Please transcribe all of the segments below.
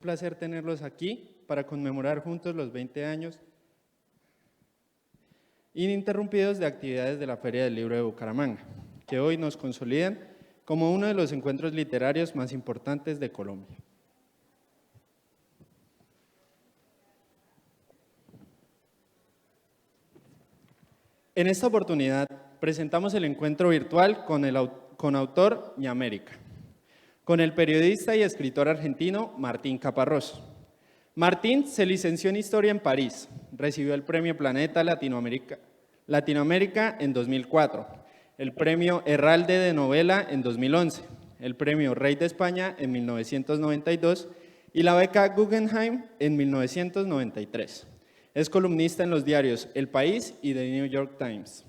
Un placer tenerlos aquí para conmemorar juntos los 20 años ininterrumpidos de actividades de la Feria del Libro de Bucaramanga, que hoy nos consolidan como uno de los encuentros literarios más importantes de Colombia. En esta oportunidad presentamos el encuentro virtual con autor Ñamérica, con el periodista y escritor argentino Martín Caparrós. Martín se licenció en Historia en París, recibió el Premio Planeta Latinoamérica en 2004, el Premio Herralde de Novela en 2011, el Premio Rey de España en 1992 y la beca Guggenheim en 1993. Es columnista en los diarios El País y The New York Times.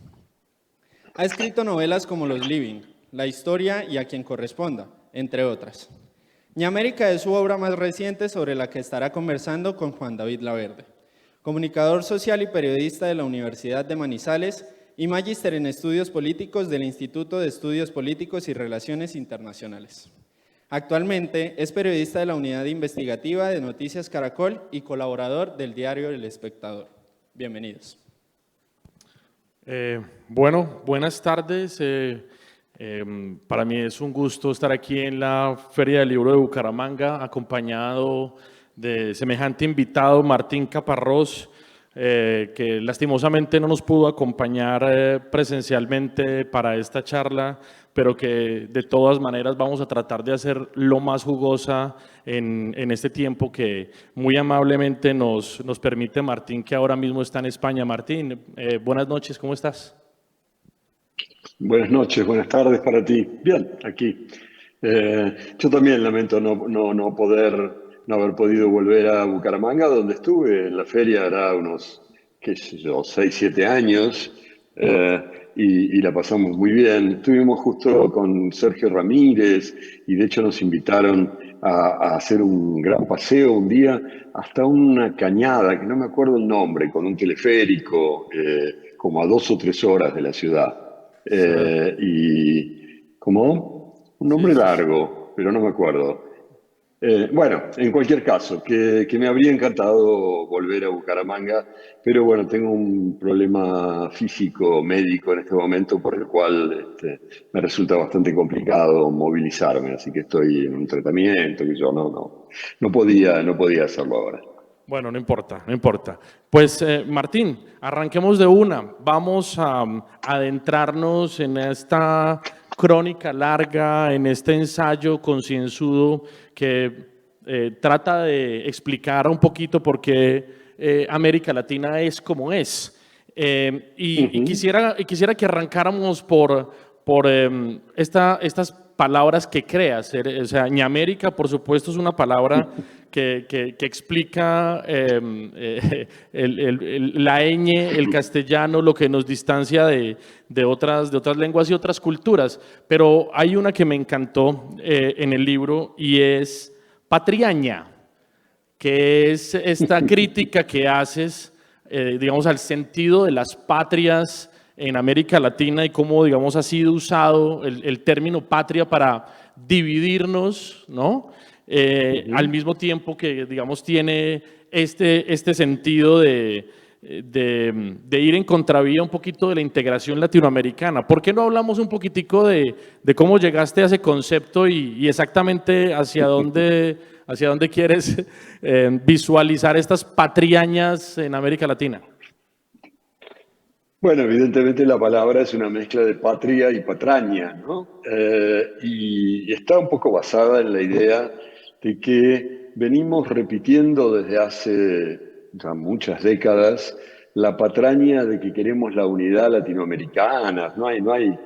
Ha escrito novelas como Los Living, La Historia y A quien corresponda, entre otras. Ñamérica es su obra más reciente sobre la que estará conversando con Juan David Laverde, comunicador social y periodista de la Universidad de Manizales y magíster en estudios políticos del Instituto de Estudios Políticos y Relaciones Internacionales. Actualmente es periodista de la Unidad Investigativa de Noticias Caracol y colaborador del diario El Espectador. Bienvenidos. Bueno, buenas tardes. Para mí es un gusto estar aquí en la Feria del Libro de Bucaramanga, acompañado de semejante invitado, Martín Caparrós, que lastimosamente no nos pudo acompañar presencialmente para esta charla, pero que de todas maneras vamos a tratar de hacer lo más jugosa en este tiempo que muy amablemente nos permite Martín, que ahora mismo está en España. Martín, buenas noches, ¿cómo estás? Buenas noches, buenas tardes para ti. Bien, aquí. Yo también lamento no haber podido volver a Bucaramanga, donde estuve en la feria hará unos, qué sé yo, 6, 7 años, y la pasamos muy bien. Estuvimos justo con Sergio Ramírez y de hecho nos invitaron a hacer un gran paseo un día hasta una cañada, que no me acuerdo el nombre, con un teleférico, como a 2 o 3 horas de la ciudad. Y como un nombre largo, pero no me acuerdo. Bueno, en cualquier caso, que me habría encantado volver a Bucaramanga, pero bueno, tengo un problema físico, médico en este momento, por el cual me resulta bastante complicado movilizarme, así que estoy en un tratamiento que yo no podía hacerlo ahora. Bueno, no importa, no importa. Pues Martín, arranquemos de una. Vamos a adentrarnos en esta crónica larga, en este ensayo concienzudo que trata de explicar un poquito por qué América Latina es como es. Y quisiera que arrancáramos por estas palabras que creas. O sea, Ñamérica, por supuesto, es una palabra que explica la ñ, el castellano, lo que nos distancia de otras lenguas y otras culturas. Pero hay una que me encantó en el libro y es patriaña, que es esta crítica que haces, digamos, al sentido de las patrias en América Latina y cómo, digamos, ha sido usado el término patria para dividirnos, ¿no? Al mismo tiempo que, digamos, tiene este sentido de ir en contravía un poquito de la integración latinoamericana. ¿Por qué no hablamos un poquitico de cómo llegaste a ese concepto y exactamente hacia dónde quieres visualizar estas patriañas en América Latina? Bueno, evidentemente la palabra es una mezcla de patria y patraña, ¿no? Y está un poco basada en la idea de que venimos repitiendo desde hace ya muchas décadas la patraña de que queremos la unidad latinoamericana. No hay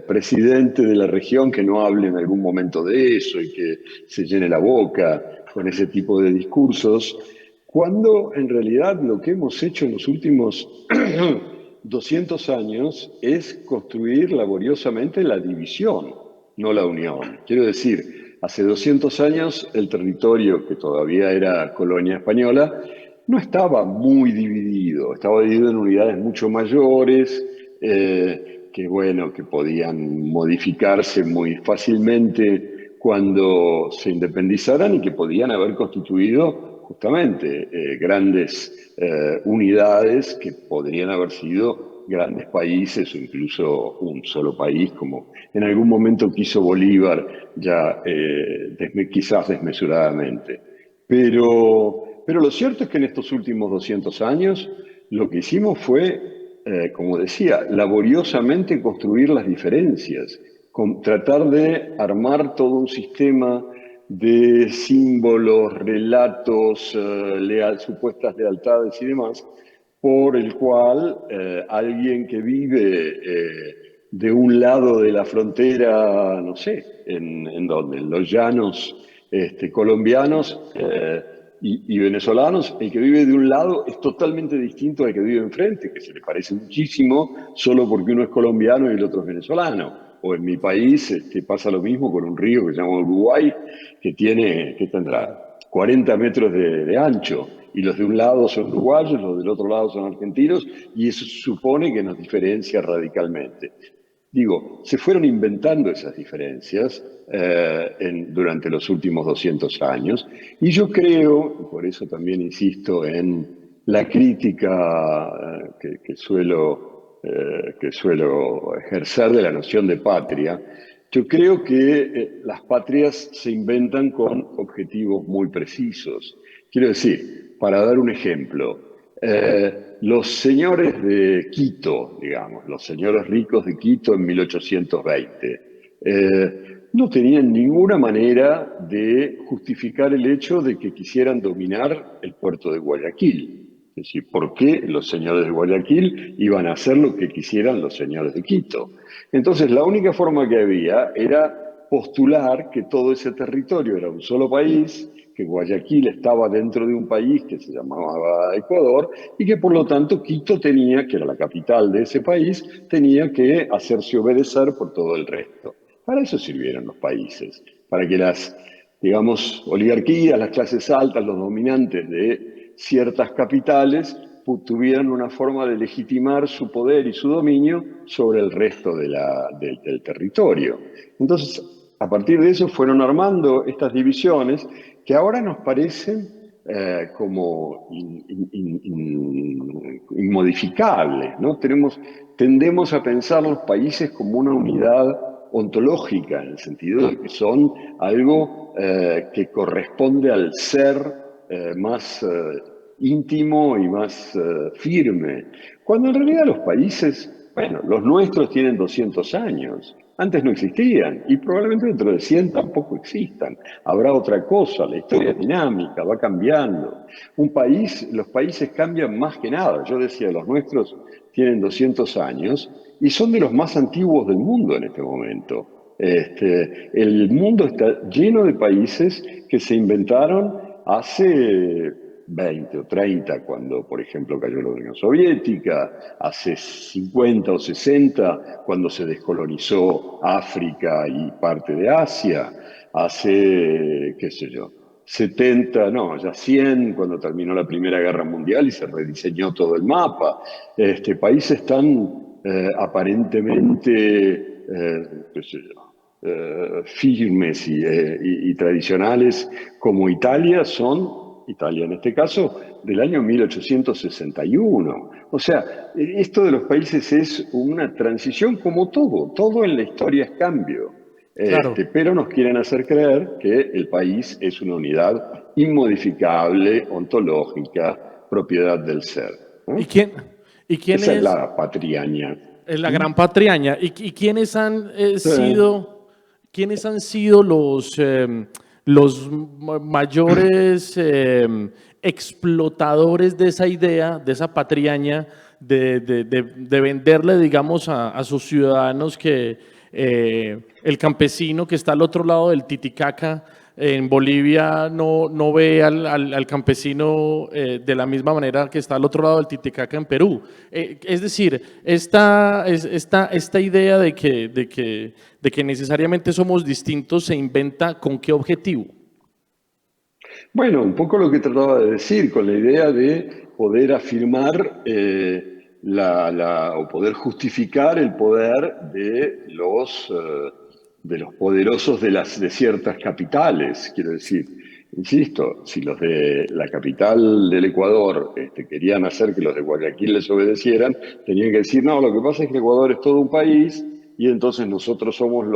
presidente de la región que no hable en algún momento de eso y que se llene la boca con ese tipo de discursos, cuando en realidad lo que hemos hecho en los últimos 200 años es construir laboriosamente la división, no la unión. Quiero decir, hace 200 años el territorio, que todavía era colonia española, no estaba muy dividido, estaba dividido en unidades mucho mayores, que podían modificarse muy fácilmente cuando se independizaran y que podían haber constituido justamente grandes unidades que podrían haber sido grandes países o incluso un solo país, como en algún momento quiso Bolívar, ya quizás desmesuradamente. Pero lo cierto es que en estos últimos 200 años lo que hicimos fue, como decía, laboriosamente construir las diferencias, tratar de armar todo un sistema de símbolos, relatos, supuestas lealtades y demás, por el cual alguien que vive de un lado de la frontera, no sé, ¿en dónde? En los llanos colombianos y venezolanos, el que vive de un lado es totalmente distinto al que vive enfrente, que se le parece muchísimo solo porque uno es colombiano y el otro es venezolano. O en mi país pasa lo mismo con un río que se llama Uruguay, que tendrá 40 metros de ancho, y los de un lado son uruguayos, los del otro lado son argentinos, y eso supone que nos diferencia radicalmente. Digo, se fueron inventando esas diferencias durante los últimos 200 años, y yo creo, y por eso también insisto en la crítica que suelo ejercer de la noción de patria. Yo creo que las patrias se inventan con objetivos muy precisos. Quiero decir, para dar un ejemplo, los señores de Quito, digamos, los señores ricos de Quito en 1820, no tenían ninguna manera de justificar el hecho de que quisieran dominar el puerto de Guayaquil. Es decir, ¿por qué los señores de Guayaquil iban a hacer lo que quisieran los señores de Quito? Entonces, la única forma que había era postular que todo ese territorio era un solo país, que Guayaquil estaba dentro de un país que se llamaba Ecuador y que por lo tanto Quito tenía, que era la capital de ese país, tenía que hacerse obedecer por todo el resto. Para eso sirvieron los países, para que las, digamos, oligarquías, las clases altas, los dominantes de ciertas capitales tuvieran una forma de legitimar su poder y su dominio sobre el resto del territorio. Entonces, a partir de eso fueron armando estas divisiones que ahora nos parecen como inmodificables, ¿no? Tendemos a pensar los países como una unidad ontológica, en el sentido de que son algo que corresponde al ser más íntimo y más firme, cuando en realidad los países, bueno, los nuestros tienen 200 años, antes no existían y probablemente dentro de 100 tampoco existan. Habrá otra cosa, la historia es dinámica, va cambiando. Los países cambian más que nada. Yo decía, los nuestros tienen 200 años y son de los más antiguos del mundo en este momento. El mundo está lleno de países que se inventaron hace 20 o 30, cuando, por ejemplo, cayó la Unión Soviética, hace 50 o 60, cuando se descolonizó África y parte de Asia, hace, qué sé yo, 70, no, ya 100, cuando terminó la Primera Guerra Mundial y se rediseñó todo el mapa. Países tan aparentemente, qué sé yo, firmes y tradicionales como Italia Italia en este caso, del año 1861. O sea, esto de los países es una transición como todo en la historia es cambio. Claro. Pero nos quieren hacer creer que el país es una unidad inmodificable, ontológica, propiedad del ser, ¿no? ¿Y quién, y quién Esa es es? la patriaña. Es la gran patriaña. ¿Y quiénes han Sí. quiénes han sido los mayores explotadores de esa idea, de esa patriaña, de venderle, digamos, a sus ciudadanos que el campesino que está al otro lado del Titicaca en Bolivia no ve al campesino de la misma manera que está al otro lado del Titicaca en Perú? Es decir, esta idea de que necesariamente somos distintos se inventa ¿con qué objetivo? Bueno, un poco lo que trataba de decir, con la idea de poder afirmar o poder justificar el poder de de los poderosos de ciertas capitales. Quiero decir, insisto, si los de la capital del Ecuador querían hacer que los de Guayaquil les obedecieran, tenían que decir, no, lo que pasa es que Ecuador es todo un país y entonces nosotros somos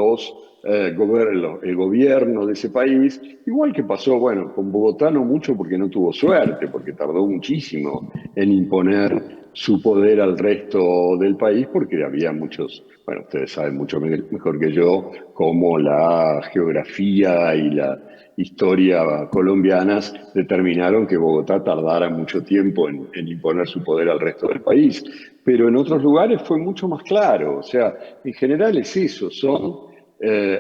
el gobierno de ese país, igual que pasó, bueno, con Bogotá no mucho porque no tuvo suerte, porque tardó muchísimo en imponer su poder al resto del país, porque había muchos, bueno, ustedes saben mucho mejor que yo, cómo la geografía y la historia colombianas determinaron que Bogotá tardara mucho tiempo en imponer su poder al resto del país. Pero en otros lugares fue mucho más claro, o sea, en general es eso, son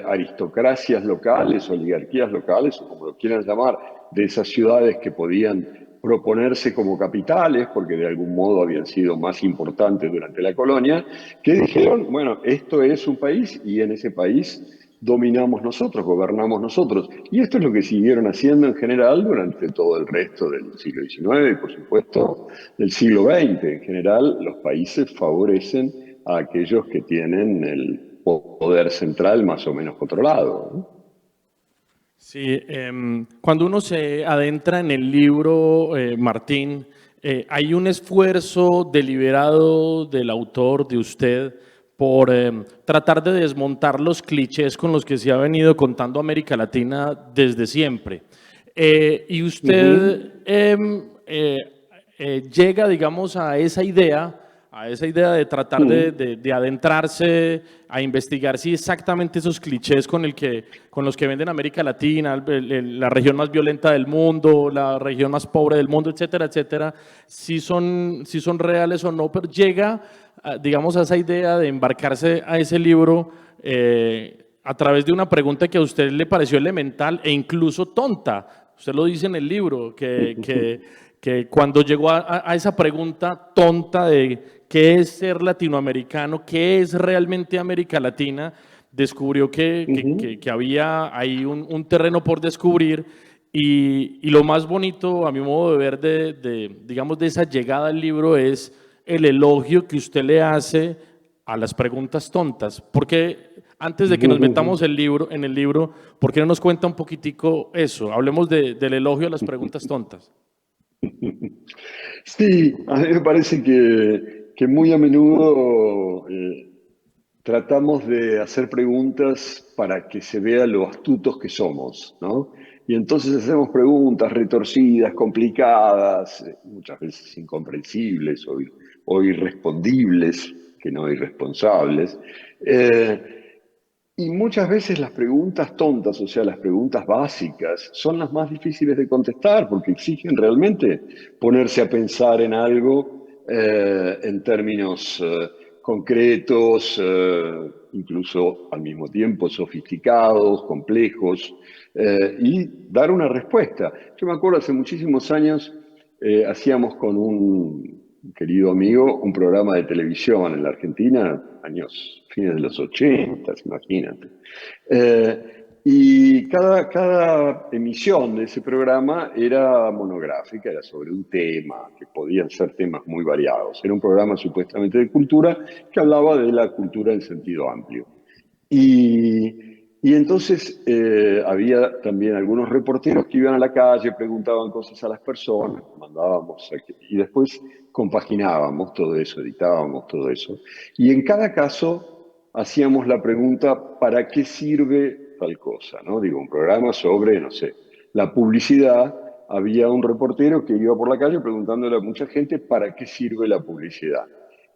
aristocracias locales, oligarquías locales, o como lo quieran llamar, de esas ciudades que podían proponerse como capitales, porque de algún modo habían sido más importantes durante la colonia, que dijeron, bueno, esto es un país y en ese país dominamos nosotros, gobernamos nosotros. Y esto es lo que siguieron haciendo en general durante todo el resto del siglo XIX y, por supuesto, del siglo XX. En general, los países favorecen a aquellos que tienen el poder central más o menos controlado, ¿no? Sí, cuando uno se adentra en el libro, Martín, hay un esfuerzo deliberado del autor, de usted, por tratar de desmontar los clichés con los que se ha venido contando América Latina desde siempre. Y usted Ujú, llega, digamos, a esa idea de tratar ujú, de adentrarse a investigar si exactamente esos clichés con los que venden América Latina, la región más violenta del mundo, la región más pobre del mundo, etcétera, etcétera, si son reales o no, pero llega, digamos, a esa idea de embarcarse a ese libro a través de una pregunta que a usted le pareció elemental e incluso tonta. Usted lo dice en el libro, que cuando llegó a esa pregunta tonta de qué es ser latinoamericano, qué es realmente América Latina, descubrió ujú. que había ahí un terreno por descubrir y lo más bonito, a mi modo de ver, digamos, de esa llegada al libro es el elogio que usted le hace a las preguntas tontas. Porque antes de que nos metamos en el libro, ¿por qué no nos cuenta un poquitico eso? Hablemos del elogio a las preguntas tontas. Sí, a mí me parece que muy a menudo tratamos de hacer preguntas para que se vea lo astutos que somos, ¿no? Y entonces hacemos preguntas retorcidas, complicadas, muchas veces incomprensibles o irrespondibles, que no irresponsables. Eh, y muchas veces las preguntas tontas, o sea, las preguntas básicas, son las más difíciles de contestar porque exigen realmente ponerse a pensar en algo en términos concretos, incluso al mismo tiempo sofisticados, complejos, y dar una respuesta. Yo me acuerdo hace muchísimos años hacíamos con un querido amigo un programa de televisión en la Argentina, fines de los 80, imagínate. Y cada emisión de ese programa era monográfica, era sobre un tema, que podían ser temas muy variados. Era un programa supuestamente de cultura que hablaba de la cultura en sentido amplio. Y entonces había también algunos reporteros que iban a la calle, preguntaban cosas a las personas, y después compaginábamos todo eso, editábamos todo eso. Y en cada caso hacíamos la pregunta, ¿para qué sirve tal cosa? ¿No? Digo, un programa sobre, no sé, la publicidad. Había un reportero que iba por la calle preguntándole a mucha gente, ¿para qué sirve la publicidad?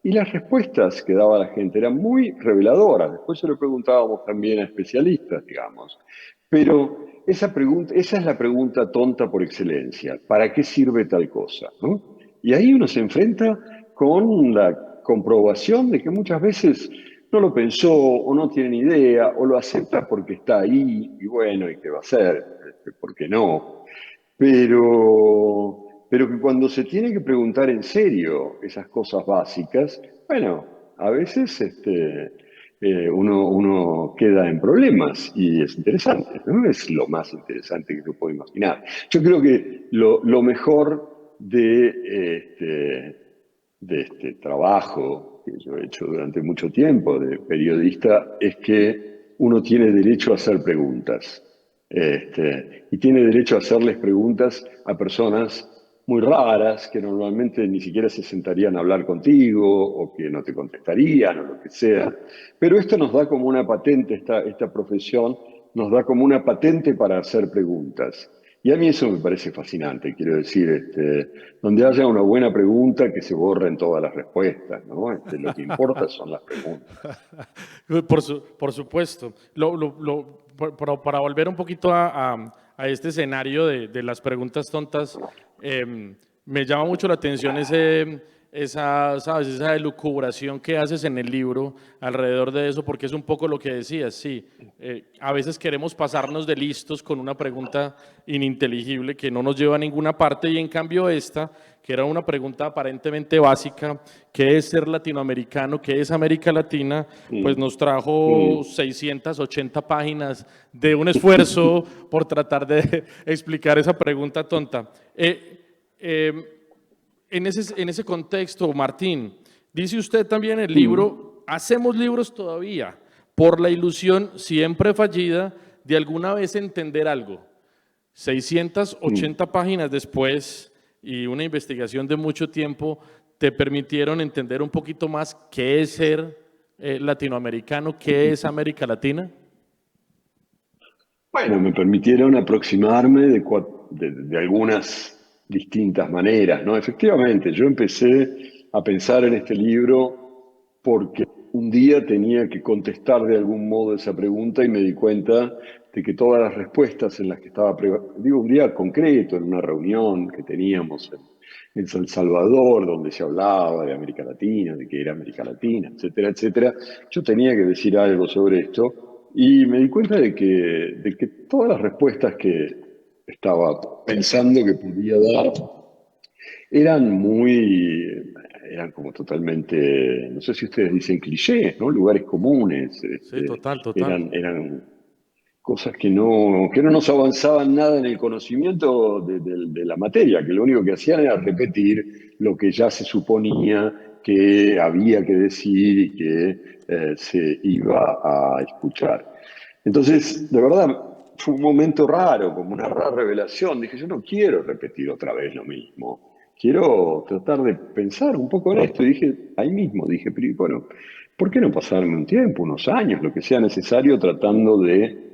Y las respuestas que daba la gente eran muy reveladoras. Después se lo preguntábamos también a especialistas, digamos. Pero esa es la pregunta tonta por excelencia. ¿Para qué sirve tal cosa? ¿No? Y ahí uno se enfrenta con la comprobación de que muchas veces no lo pensó o no tiene ni idea o lo acepta porque está ahí y bueno, ¿y qué va a hacer? ¿Por qué no? Pero que cuando se tiene que preguntar en serio esas cosas básicas, bueno, a veces uno queda en problemas y es interesante, ¿no? Es lo más interesante que se puede imaginar. Yo creo que lo mejor de este trabajo que yo he hecho durante mucho tiempo de periodista es que uno tiene derecho a hacer preguntas. Y tiene derecho a hacerles preguntas a personas muy raras que normalmente ni siquiera se sentarían a hablar contigo o que no te contestarían o lo que sea. Pero esto nos da como una patente, esta profesión nos da como una patente para hacer preguntas. Y a mí eso me parece fascinante, quiero decir, donde haya una buena pregunta que se borren todas las respuestas, ¿no? Lo que importa son las preguntas. Por supuesto. Para volver un poquito a este escenario de las preguntas tontas, me llama mucho la atención ¿sabes? Esa elucubración que haces en el libro alrededor de eso, porque es un poco lo que decías, sí. A veces queremos pasarnos de listos con una pregunta ininteligible que no nos lleva a ninguna parte y en cambio esta, que era una pregunta aparentemente básica, ¿qué es ser latinoamericano? ¿Qué es América Latina? Pues Mm, nos trajo mm. 680 páginas de un esfuerzo por tratar de explicar esa pregunta tonta. En ese contexto, Martín, dice usted también en el Mm. libro, hacemos libros todavía por la ilusión siempre fallida de alguna vez entender algo. Mm. 680 páginas después y una investigación de mucho tiempo te permitieron entender un poquito más qué es ser latinoamericano, qué es América Latina. Bueno, me permitieron aproximarme de algunas distintas maneras, ¿no? Efectivamente, yo empecé a pensar en este libro porque un día tenía que contestar de algún modo esa pregunta y me di cuenta de que todas las respuestas en las que estaba, digo, un día concreto, en una reunión que teníamos en San Salvador, donde se hablaba de América Latina, de que era América Latina, etcétera, etcétera, yo tenía que decir algo sobre esto y me di cuenta de que todas las respuestas que estaba pensando que podía dar eran eran como totalmente, no sé si ustedes dicen clichés, ¿no? Lugares comunes, Sí, total, total. eran cosas que no nos avanzaban nada en el conocimiento de la materia, que lo único que hacían era repetir lo que ya se suponía que había que decir y que se iba a escuchar. Entonces, de verdad, fue un momento raro, como una rara revelación. Dije, yo no quiero repetir otra vez lo mismo. Quiero tratar de pensar un poco en esto. Y dije, ahí mismo, dije, pero bueno, ¿por qué no pasarme un tiempo, unos años, lo que sea necesario, tratando de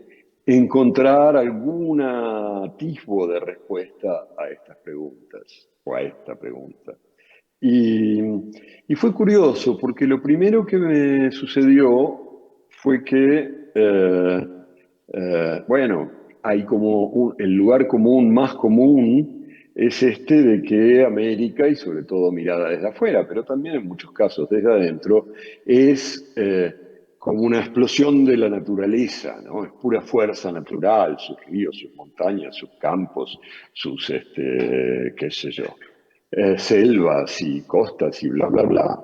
encontrar algún atisbo de respuesta a estas preguntas, o a esta pregunta? Y, y fue curioso, porque lo primero que me sucedió fue que, bueno, hay como el lugar común más común es este de que América, y sobre todo mirada desde afuera, pero también en muchos casos desde adentro, es como una explosión de la naturaleza, ¿no? Es pura fuerza natural, sus ríos, sus montañas, sus campos, sus, qué sé yo, selvas y costas y bla, bla, bla.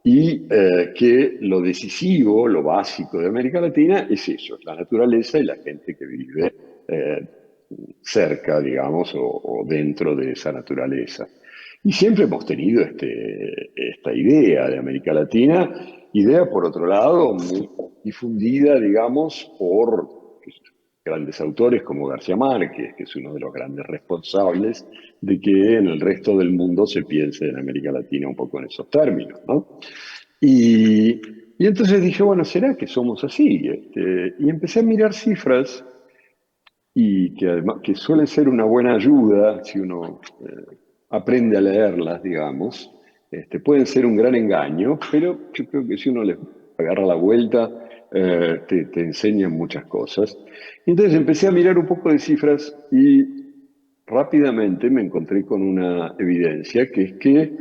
Y que lo decisivo, lo básico de América Latina es eso, es la naturaleza y la gente que vive eh, cerca, digamos, o dentro de esa naturaleza. Y siempre hemos tenido esta idea de América Latina, idea por otro lado muy difundida, digamos, por grandes autores como García Márquez, que es uno de los grandes responsables de que en el resto del mundo se piense en América Latina un poco en esos términos, ¿no? Y, y entonces dije, bueno, ¿será que somos así? Y empecé a mirar cifras y que además que suelen ser una buena ayuda si uno aprende a leerlas, digamos. Pueden ser un gran engaño, pero yo creo que si uno les agarra la vuelta, te enseñan muchas cosas. Entonces empecé a mirar un poco de cifras y rápidamente me encontré con una evidencia, que es que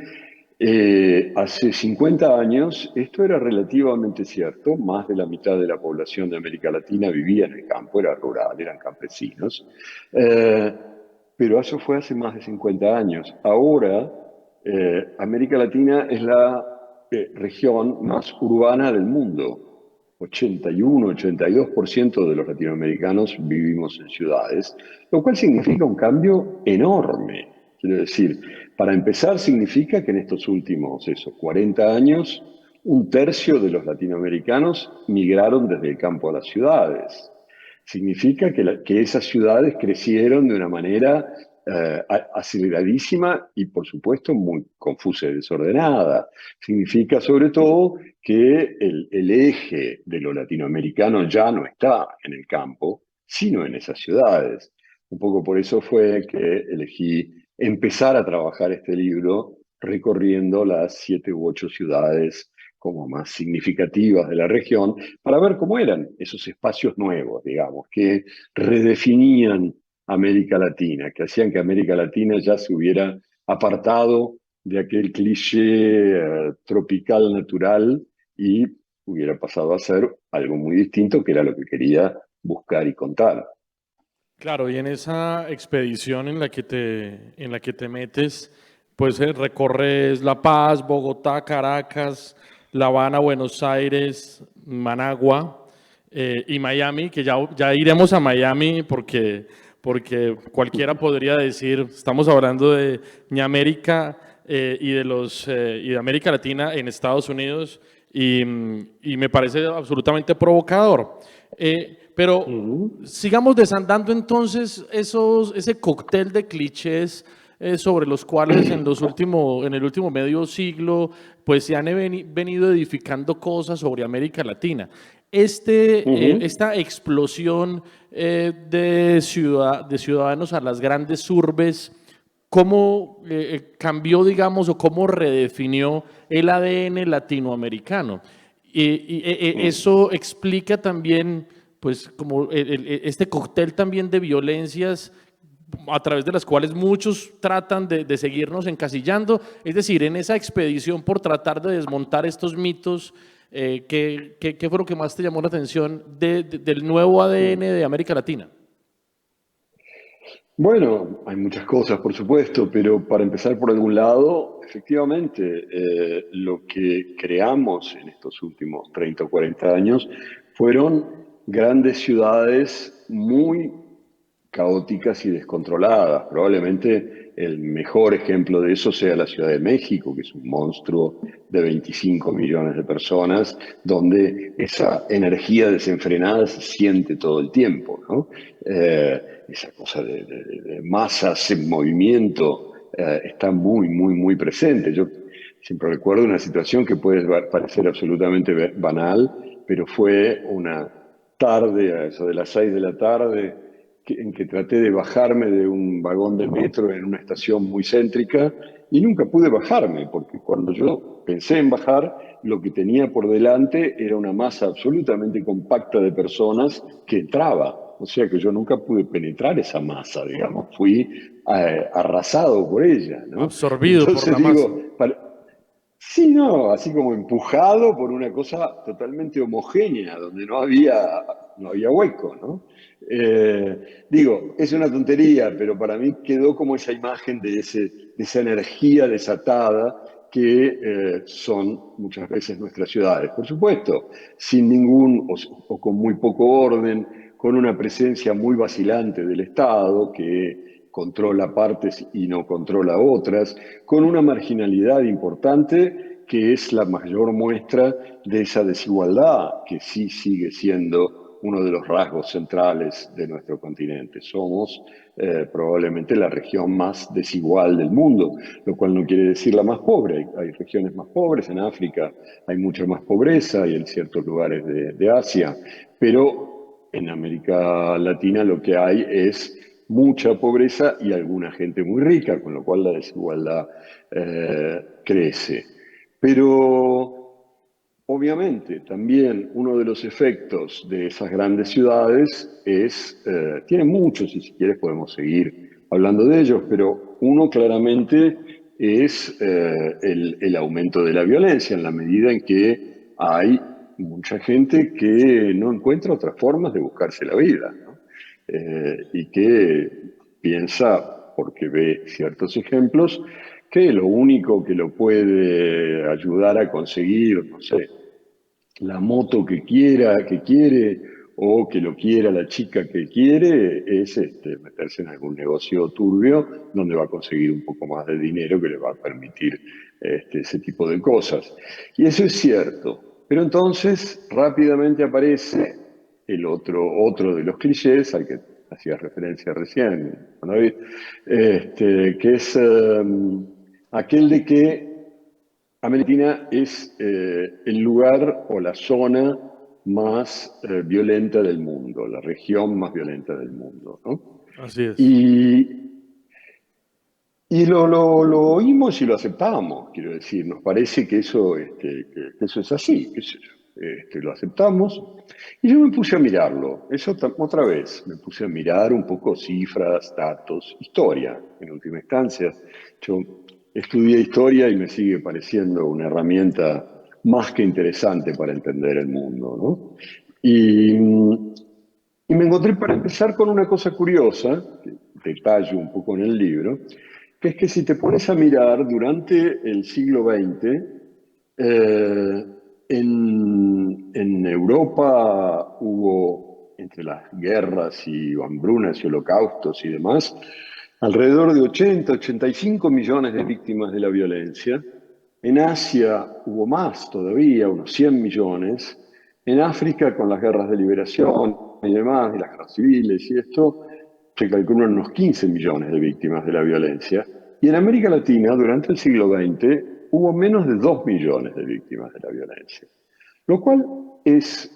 hace 50 años esto era relativamente cierto. Más de la mitad de la población de América Latina vivía en el campo, era rural, eran campesinos. Eh, pero eso fue hace más de 50 años. Ahora, América Latina es la región más urbana del mundo. 81-82% de los latinoamericanos vivimos en ciudades, lo cual significa un cambio enorme. Quiero decir, para empezar, significa que en estos últimos 40 años un tercio de los latinoamericanos migraron desde el campo a las ciudades. Significa que esas ciudades crecieron de una manera aceleradísima y, por supuesto, muy confusa y desordenada. Significa, sobre todo, que el eje de lo latinoamericano ya no está en el campo, sino en esas ciudades. Un poco por eso fue que elegí empezar a trabajar este libro recorriendo las 7 u 8 ciudades como más significativas de la región, para ver cómo eran esos espacios nuevos, digamos, que redefinían América Latina, que hacían que América Latina ya se hubiera apartado de aquel cliché tropical natural y hubiera pasado a ser algo muy distinto, que era lo que quería buscar y contar. Claro, y en esa expedición en la que te metes, pues recorres La Paz, Bogotá, Caracas, La Habana, Buenos Aires, Managua y Miami, que ya iremos a Miami porque cualquiera podría decir, estamos hablando de América y de América Latina en Estados Unidos y me parece absolutamente provocador. Pero sigamos desandando entonces ese cóctel de clichés sobre los cuales en el último medio siglo pues se han venido edificando cosas sobre América Latina. Esta explosión de ciudadanos a las grandes urbes, ¿cómo cambió, digamos, o cómo redefinió el ADN latinoamericano? Eso explica también, pues, como este cóctel también de violencias a través de las cuales muchos tratan de seguirnos encasillando. Es decir, en esa expedición por tratar de desmontar estos mitos, ¿qué fue lo que más te llamó la atención del nuevo ADN de América Latina? Bueno, hay muchas cosas, por supuesto, pero para empezar por algún lado, efectivamente, lo que creamos en estos últimos 30 o 40 años fueron grandes ciudades muy caóticas y descontroladas. Probablemente el mejor ejemplo de eso sea la Ciudad de México, que es un monstruo de 25 millones de personas, donde esa energía desenfrenada se siente todo el tiempo, ¿no? Esa cosa de masas en movimiento está muy, muy, muy presente. Yo siempre recuerdo una situación que puede parecer absolutamente banal, pero fue una tarde, a eso de las 6 de la tarde, en que traté de bajarme de un vagón de metro en una estación muy céntrica y nunca pude bajarme, porque cuando yo pensé en bajar, lo que tenía por delante era una masa absolutamente compacta de personas que entraba. O sea que yo nunca pude penetrar esa masa, digamos, fui arrasado por ella, ¿no? Absorbido por Entonces la masa. digo, sí, no, así como empujado por una cosa totalmente homogénea, donde no había hueco, ¿no? Digo, es una tontería, pero para mí quedó como esa imagen de esa energía desatada que son muchas veces nuestras ciudades. Por supuesto, sin ningún o con muy poco orden, con una presencia muy vacilante del Estado que controla partes y no controla otras, con una marginalidad importante que es la mayor muestra de esa desigualdad que sí sigue siendo uno de los rasgos centrales de nuestro continente. Somos probablemente la región más desigual del mundo, lo cual no quiere decir la más pobre. Hay regiones más pobres, en África hay mucha más pobreza y en ciertos lugares de Asia, pero en América Latina lo que hay es mucha pobreza y alguna gente muy rica, con lo cual la desigualdad crece. Pero obviamente también uno de los efectos de esas grandes ciudades tiene muchos, y si quieres podemos seguir hablando de ellos, pero uno claramente es el aumento de la violencia en la medida en que hay mucha gente que no encuentra otras formas de buscarse la vida, ¿no? Y que piensa, porque ve ciertos ejemplos, que lo único que lo puede ayudar a conseguir, no sé, la moto que quiere, o que lo quiera la chica que quiere, es meterse en algún negocio turbio donde va a conseguir un poco más de dinero que le va a permitir ese tipo de cosas. Y eso es cierto. Pero entonces rápidamente aparece el otro de los clichés al que hacía referencia recién, ¿no, David? Que es aquel de que América Latina es el lugar o la zona más violenta del mundo, la región más violenta del mundo, ¿no? Así es. Y, y lo oímos y lo aceptamos, quiero decir, nos parece que que eso es así, qué sé yo. Lo aceptamos. Y yo me puse a mirarlo, otra vez, me puse a mirar un poco cifras, datos, historia, en última instancia. Yo estudié historia y me sigue pareciendo una herramienta más que interesante para entender el mundo, ¿no? Y me encontré para empezar con una cosa curiosa, que detallo un poco en el libro, que es que si te pones a mirar durante el siglo XX, eh, en Europa hubo, entre las guerras y hambrunas y holocaustos y demás, alrededor de 85 millones de víctimas de la violencia. En Asia hubo más todavía, unos 100 millones. En África, con las guerras de liberación y demás, y las guerras civiles y esto, se calculan unos 15 millones de víctimas de la violencia. Y en América Latina, durante el siglo XX, hubo menos de 2 millones de víctimas de la violencia. Lo cual es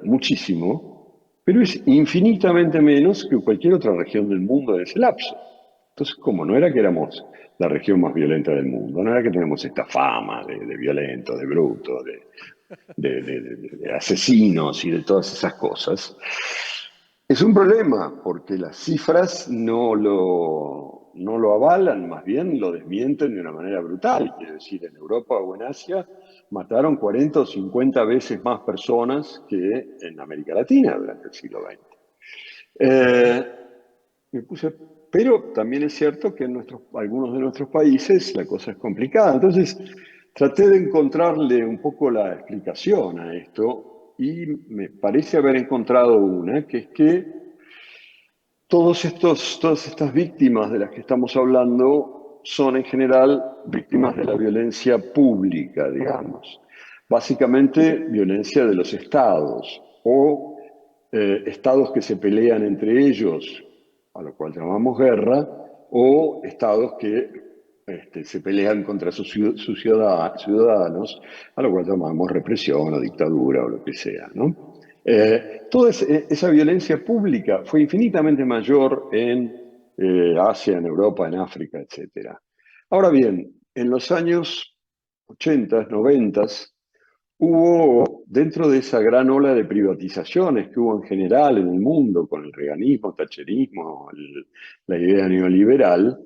muchísimo, pero es infinitamente menos que cualquier otra región del mundo en ese lapso. Entonces, ¿cómo? No era que éramos la región más violenta del mundo, no era que tenemos esta fama de violentos, de brutos, de asesinos y de todas esas cosas. Es un problema porque las cifras no lo avalan, más bien lo desmienten de una manera brutal. Quiero decir, en Europa o en Asia mataron 40 o 50 veces más personas que en América Latina durante el siglo XX. Eh, me puse, pero también es cierto que en algunos de nuestros países la cosa es complicada. Entonces, traté de encontrarle un poco la explicación a esto y me parece haber encontrado una, que es que todas estas víctimas de las que estamos hablando son en general víctimas de la violencia pública, digamos. Básicamente violencia de los estados o estados que se pelean entre ellos, a lo cual llamamos guerra, o estados que se pelean contra sus ciudadanos, a lo cual llamamos represión o dictadura o lo que sea, ¿no? Toda esa violencia pública fue infinitamente mayor en Asia, en Europa, en África, etc. Ahora bien, en los años 80, 90, hubo, dentro de esa gran ola de privatizaciones que hubo en general en el mundo, con el reaganismo, el thatcherismo, la idea neoliberal,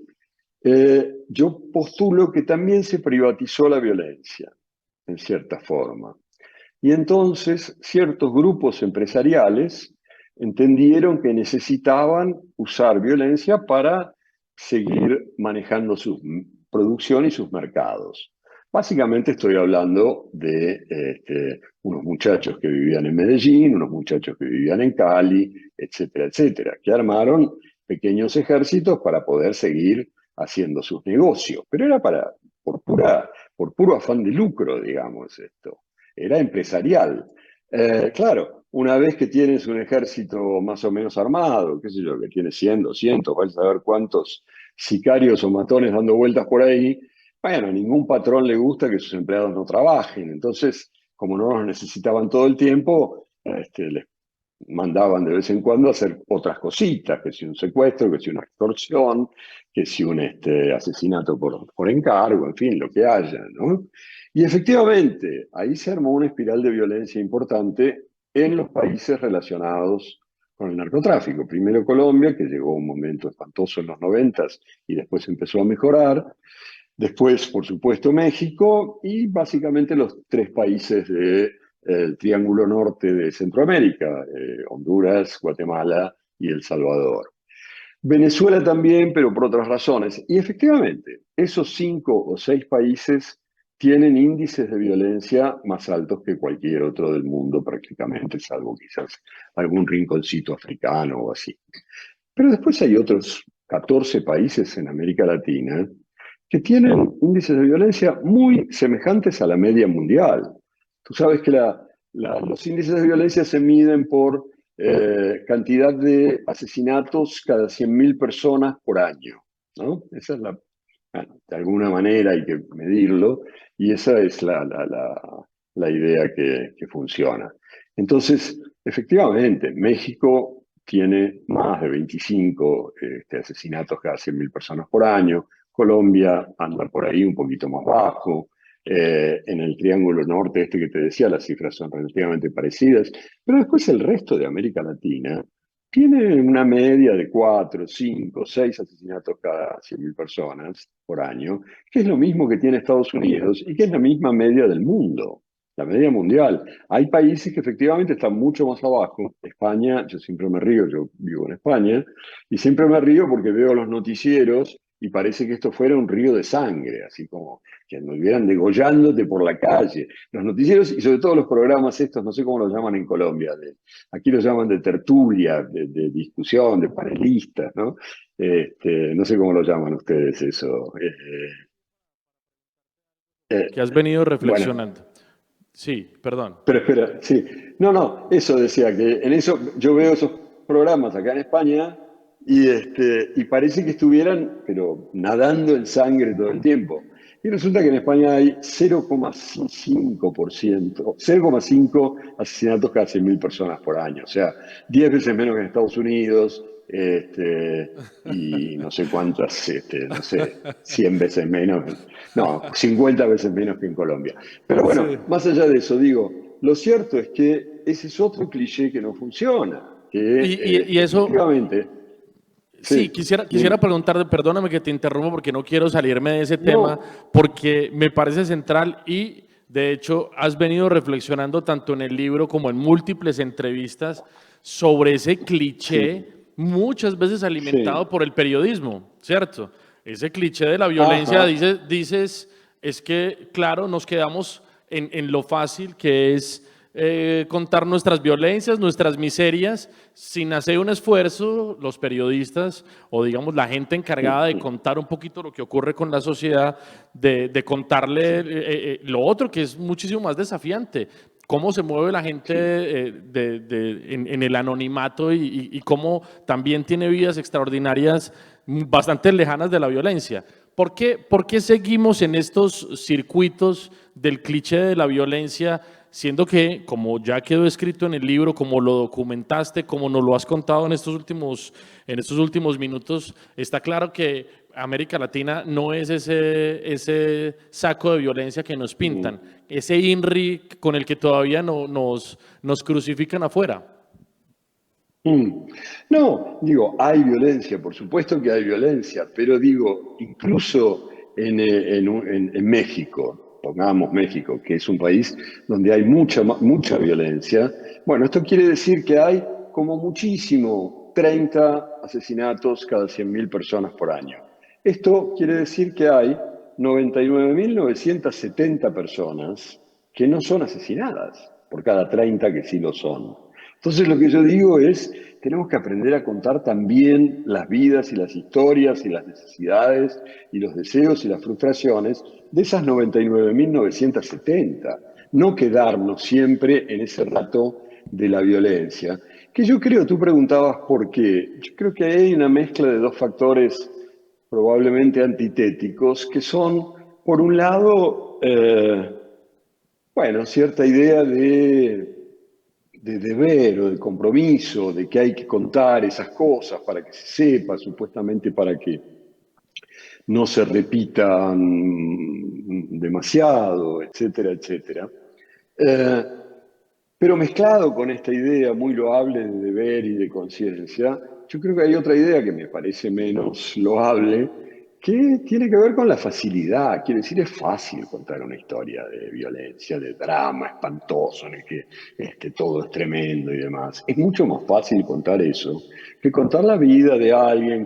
yo postulo que también se privatizó la violencia, en cierta forma. Y entonces ciertos grupos empresariales entendieron que necesitaban usar violencia para seguir manejando su producción y sus mercados. Básicamente estoy hablando de unos muchachos que vivían en Medellín, unos muchachos que vivían en Cali, etcétera, etcétera, que armaron pequeños ejércitos para poder seguir haciendo sus negocios. Pero era por puro afán de lucro, digamos esto. Era empresarial. Claro, una vez que tienes un ejército más o menos armado, qué sé yo, que tiene 100, 200, vais a ver cuántos sicarios o matones dando vueltas por ahí, bueno, a ningún patrón le gusta que sus empleados no trabajen. Entonces, como no los necesitaban todo el tiempo, les mandaban de vez en cuando a hacer otras cositas, que si un secuestro, que si una extorsión, que si un asesinato por encargo, en fin, lo que haya, ¿no? Y efectivamente, ahí se armó una espiral de violencia importante en los países relacionados con el narcotráfico. Primero Colombia, que llegó a un momento espantoso en los 90 y después empezó a mejorar. Después, por supuesto, México y básicamente los tres países del Triángulo Norte de Centroamérica, Honduras, Guatemala y El Salvador. Venezuela también, pero por otras razones. Y efectivamente, esos 5 o 6 países tienen índices de violencia más altos que cualquier otro del mundo prácticamente, salvo quizás algún rinconcito africano o así. Pero después hay otros 14 países en América Latina que tienen índices de violencia muy semejantes a la media mundial. Tú sabes que los índices de violencia se miden por cantidad de asesinatos cada 100.000 personas por año, ¿no? Esa es bueno, de alguna manera hay que medirlo y esa es la idea que funciona. Entonces, efectivamente, México tiene más de 25 asesinatos cada 100.000 personas por año. Colombia anda por ahí un poquito más bajo. En el Triángulo Norte, que te decía, las cifras son relativamente parecidas. Pero después el resto de América Latina tiene una media de 4, 5, 6 asesinatos cada 100.000 personas por año, que es lo mismo que tiene Estados Unidos y que es la misma media del mundo, la media mundial. Hay países que efectivamente están mucho más abajo. España, yo siempre me río, yo vivo en España, y siempre me río porque veo los noticieros y parece que esto fuera un río de sangre, así como que anduvieran degollándote por la calle. Los noticieros y sobre todo los programas estos, no sé cómo los llaman en Colombia, aquí los llaman de tertulia, de discusión, de panelistas, ¿no? No sé cómo lo llaman ustedes eso. Que has venido Bueno, reflexionando. Sí, perdón. pero espera, sí. No, no, eso decía, que en eso yo veo esos programas acá en España y parece que estuvieran, pero nadando en sangre todo el tiempo. Y resulta que en España hay 0,5%, 0,5 asesinatos cada 100.000 personas por año. O sea, 10 veces menos que en Estados Unidos, y no sé cuántas, no sé, 100 veces menos, no, 50 veces menos que en Colombia. Pero bueno, Sí. más allá de eso, digo, lo cierto es que ese es otro cliché que no funciona, que Y eso, efectivamente, sí, sí, quisiera dime, preguntarte, perdóname que te interrumpo porque no quiero salirme de ese tema, no, porque me parece central y de hecho has venido reflexionando tanto en el libro como en múltiples entrevistas sobre ese cliché sí, muchas veces alimentado sí, por el periodismo, ¿cierto? Ese cliché de la violencia, ajá, dices, es que, claro, nos quedamos en lo fácil que es contar nuestras violencias, nuestras miserias, sin hacer un esfuerzo, los periodistas o digamos la gente encargada de contar un poquito lo que ocurre con la sociedad, de contarle sí, lo otro que es muchísimo más desafiante, cómo se mueve la gente sí. en el anonimato y cómo también tiene vidas extraordinarias bastante lejanas de la violencia. Por qué seguimos en estos circuitos del cliché de la violencia, siendo que, como ya quedó escrito en el libro, como lo documentaste, como nos lo has contado en estos últimos minutos, está claro que América Latina no es ese saco de violencia que nos pintan, Mm. ese INRI con el que todavía nos crucifican afuera? Mm. No, digo, hay violencia, por supuesto que hay violencia, pero digo, incluso en México, pongamos México, que es un país donde hay mucha violencia, bueno, esto quiere decir que hay como muchísimo 30 asesinatos cada 100.000 personas por año. Esto quiere decir que hay 99.970 personas que no son asesinadas por cada 30 que sí lo son. Entonces lo que yo digo es, tenemos que aprender a contar también las vidas y las historias y las necesidades y los deseos y las frustraciones de esas 99.970. No quedarnos siempre en ese rato de la violencia. Que yo creo, tú preguntabas por qué. Yo creo que hay una mezcla de dos factores probablemente antitéticos, que son, por un lado, bueno, cierta idea de deber o de compromiso, de que hay que contar esas cosas para que se sepa, supuestamente para que no se repitan demasiado, etcétera, etcétera. Eh, pero mezclado con esta idea muy loable de deber y de conciencia, yo creo que hay otra idea que me parece menos loable, que tiene que ver con la facilidad. Quiero decir, es fácil contar una historia de violencia, de drama espantoso, en el que todo es tremendo y demás. Es mucho más fácil contar eso que contar la vida de alguien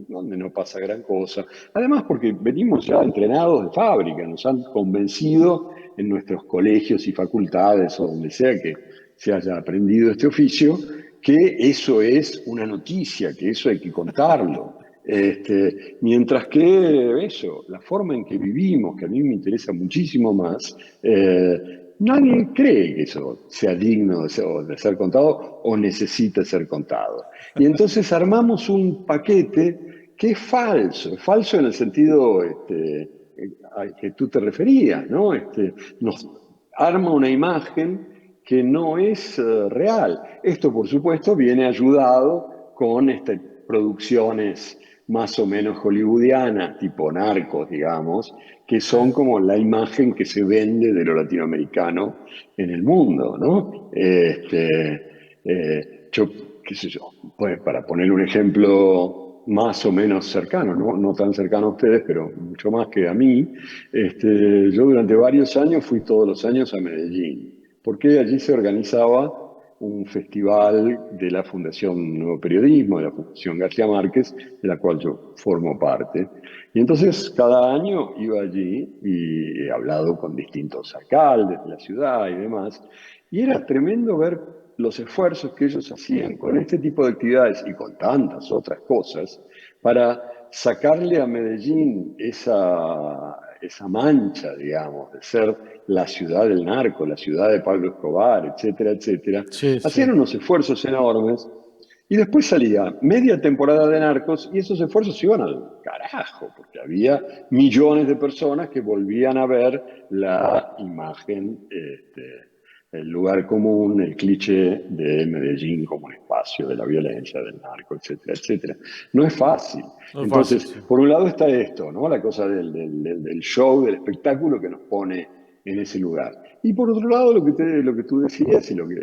donde no pasa gran cosa. Además, porque venimos ya entrenados de fábrica, nos han convencido en nuestros colegios y facultades o donde sea que se haya aprendido este oficio, que eso es una noticia, que eso hay que contarlo. Mientras que eso, la forma en que vivimos, que a mí me interesa muchísimo más, nadie cree que eso sea digno de ser contado o necesita ser contado. Y entonces armamos un paquete que es falso en el sentido al que tú te referías, ¿no? Nos arma una imagen que no es real. Esto, por supuesto, viene ayudado con producciones más o menos hollywoodianas, tipo Narcos, digamos, que son como la imagen que se vende de lo latinoamericano en el mundo, ¿no? Yo, qué sé yo, pues para poner un ejemplo más o menos cercano, ¿no? No tan cercano a ustedes, pero mucho más que a mí, yo durante varios años fui todos los años a Medellín, porque allí se organizaba un festival de la Fundación Nuevo Periodismo, de la Fundación García Márquez, de la cual yo formo parte. Y entonces cada año iba allí y he hablado con distintos alcaldes de la ciudad y demás, y era tremendo ver los esfuerzos que ellos hacían con este tipo de actividades y con tantas otras cosas para sacarle a Medellín esa mancha, digamos, de ser la ciudad del narco, la ciudad de Pablo Escobar, etcétera, etcétera. Sí, Hacían sí. unos esfuerzos enormes y después salía media temporada de Narcos y esos esfuerzos se iban al carajo, porque había millones de personas que volvían a ver la imagen, el lugar común, el cliché de Medellín como un espacio de la violencia, del narco, etcétera, etcétera. No es fácil. No es fácil, Entonces, sí. por un lado está esto, ¿no? La cosa del show, del espectáculo que nos pone en ese lugar. Y por otro lado, lo que tú decías y lo que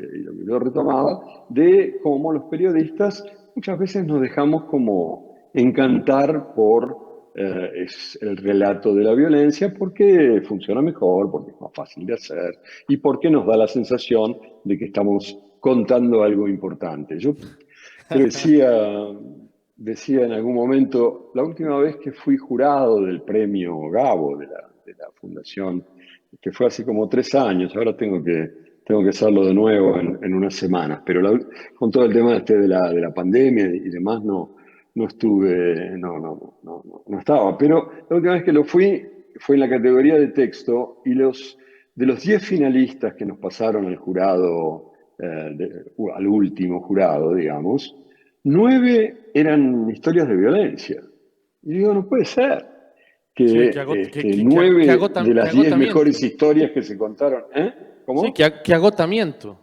yo retomaba, de cómo los periodistas muchas veces nos dejamos como encantar por es el relato de la violencia porque funciona mejor, porque es más fácil de hacer y porque nos da la sensación de que estamos contando algo importante. Yo te decía en algún momento, la última vez que fui jurado del premio Gabo de la Fundación, que fue hace como 3 años, ahora tengo que hacerlo de nuevo en unas semanas, pero con todo el tema de la pandemia y demás no estuve, no estaba, pero la última vez que lo fue en la categoría de texto y de los 10 finalistas que nos pasaron al jurado, al último jurado, digamos, 9 eran historias de violencia. Y digo, no puede ser Sí, que 9 de qué las 10 mejores agotamiento. historias que se contaron, ¿eh? Sí, ¿Cómo? qué agotamiento,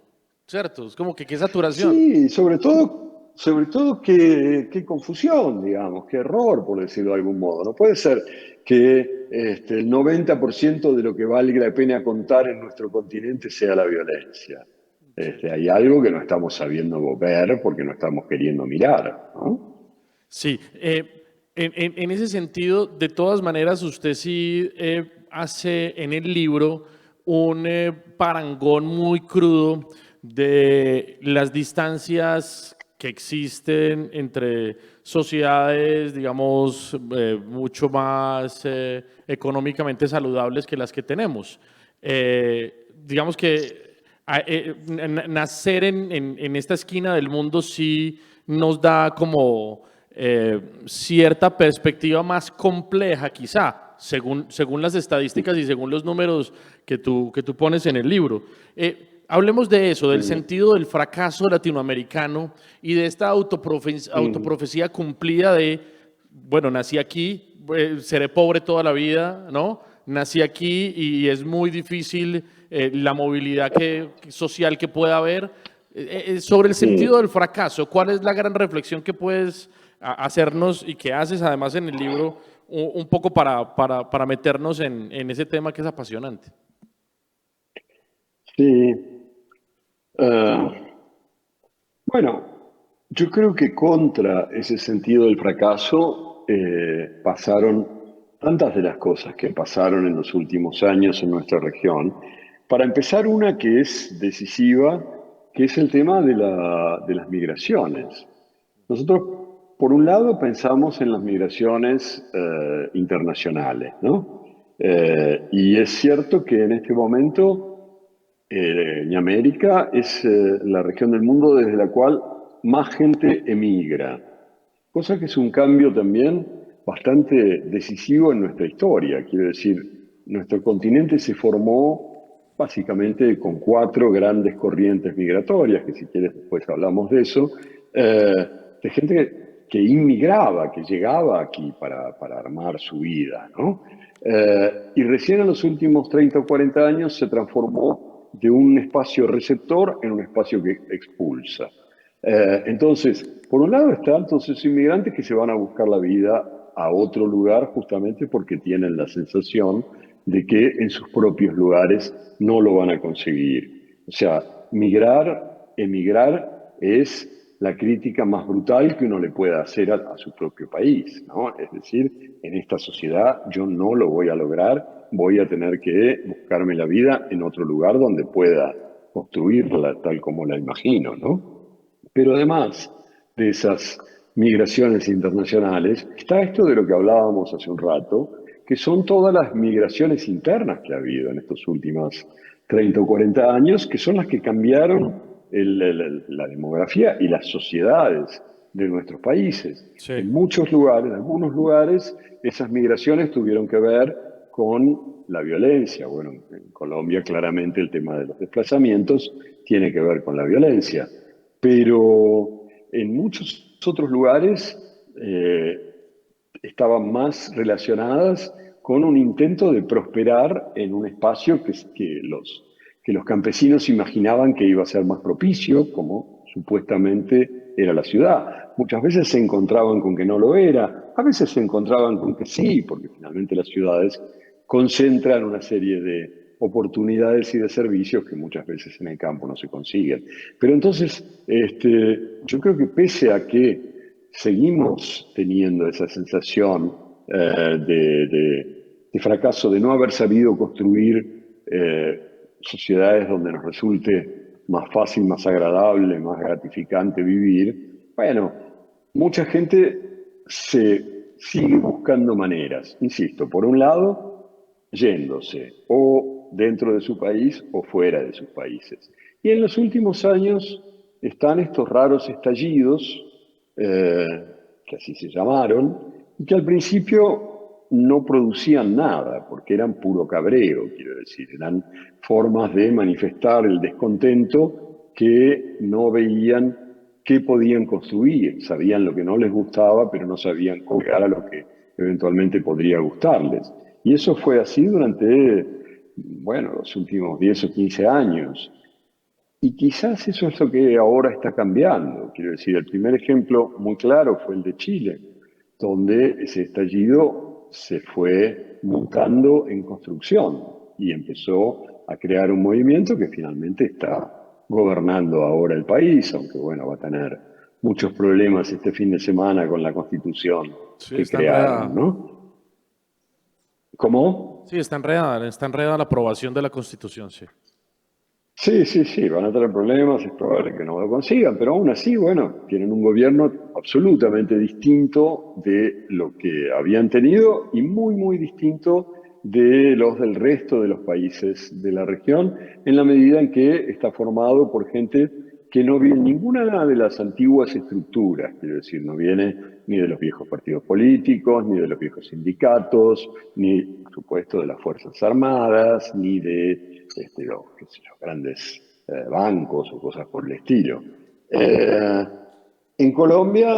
¿cierto? Es como que qué saturación. Sí, sobre todo qué confusión, digamos, qué error, por decirlo de algún modo. No puede ser que el 90% de lo que vale la pena contar en nuestro continente sea la violencia. Sí. Hay algo que no estamos sabiendo ver porque no estamos queriendo mirar, ¿no? Sí, en ese sentido, de todas maneras, usted sí hace en el libro un parangón muy crudo de las distancias que existen entre sociedades, digamos, mucho más económicamente saludables que las que tenemos. Digamos que nacer en esta esquina del mundo sí nos da como cierta perspectiva más compleja, quizá, según las estadísticas y según los números que tú pones en el libro. Hablemos de eso, del Mm, sentido del fracaso latinoamericano y de esta mm, autoprofecía cumplida de, bueno, nací aquí, seré pobre toda la vida, ¿no? Nací aquí y es muy difícil la movilidad social que pueda haber. Sobre el sentido del mm. fracaso, ¿cuál es la gran reflexión que puedes hacernos y que haces además en el libro un poco para meternos en ese tema que es apasionante? Sí. Ah, bueno, yo creo que contra ese sentido del fracaso pasaron tantas de las cosas que pasaron en los últimos años en nuestra región. Para empezar, una que es decisiva, que es el tema de las migraciones. Nosotros, por un lado, pensamos en las migraciones internacionales, ¿no? Y es cierto que en este momento América es la región del mundo desde la cual más gente emigra, cosa que es un cambio también bastante decisivo en nuestra historia. Quiero decir, nuestro continente se formó básicamente con cuatro grandes corrientes migratorias, que si quieres después hablamos de eso, eh, de gente que inmigraba, que llegaba aquí para armar su vida, ¿no? Y recién en los últimos 30 o 40 años se transformó de un espacio receptor en un espacio que expulsa. Entonces, por un lado están todos esos inmigrantes que se van a buscar la vida a otro lugar justamente porque tienen la sensación de que en sus propios lugares no lo van a conseguir. O sea, emigrar es la crítica más brutal que uno le pueda hacer a su propio país, ¿no? Es decir, en esta sociedad yo no lo voy a lograr, voy a tener que buscarme la vida en otro lugar donde pueda construirla tal como la imagino, ¿no? Pero además de esas migraciones internacionales, está esto de lo que hablábamos hace un rato, que son todas las migraciones internas que ha habido en estos últimos 30 o 40 años, que son las que cambiaron la demografía y las sociedades de nuestros países. Sí. En muchos lugares, en algunos lugares, esas migraciones tuvieron que ver con la violencia. Bueno, en Colombia claramente el tema de los desplazamientos tiene que ver con la violencia, pero en muchos otros lugares estaban más relacionadas con un intento de prosperar en un espacio que los campesinos imaginaban que iba a ser más propicio, como supuestamente era la ciudad. Muchas veces se encontraban con que no lo era, a veces se encontraban con que sí, porque finalmente las ciudades concentran una serie de oportunidades y de servicios que muchas veces en el campo no se consiguen. Pero entonces, yo creo que pese a que seguimos teniendo esa sensación de fracaso, de no haber sabido construir sociedades donde nos resulte más fácil, más agradable, más gratificante vivir, bueno, mucha gente se sigue buscando maneras, insisto, por un lado, yéndose o dentro de su país o fuera de sus países. Y en los últimos años están estos raros estallidos, eh, que así se llamaron, y que al principio no producían nada, porque eran puro cabreo, quiero decir, eran formas de manifestar el descontento que no veían qué podían construir, sabían lo que no les gustaba, pero no sabían cómo llegar a lo que eventualmente podría gustarles. Y eso fue así durante, bueno, los últimos 10 o 15 años. Y quizás eso es lo que ahora está cambiando. Quiero decir, el primer ejemplo muy claro fue el de Chile, donde ese estallido se fue mutando en construcción y empezó a crear un movimiento que finalmente está gobernando ahora el país, aunque bueno, va a tener muchos problemas este fin de semana con la constitución Sí, que está crearon, enredada. ¿no? ¿Cómo? Sí, está enredada la aprobación de la Constitución, sí. Sí, sí, sí, van a tener problemas, es probable que no lo consigan, pero aún así, bueno, tienen un gobierno absolutamente distinto de lo que habían tenido y muy, muy distinto de los del resto de los países de la región, en la medida en que está formado por gente que no viene ninguna de las antiguas estructuras, quiero decir, no viene ni de los viejos partidos políticos, ni de los viejos sindicatos, ni, por supuesto, de las Fuerzas Armadas, ni de qué sé yo, grandes bancos o cosas por el estilo. Eh, en Colombia,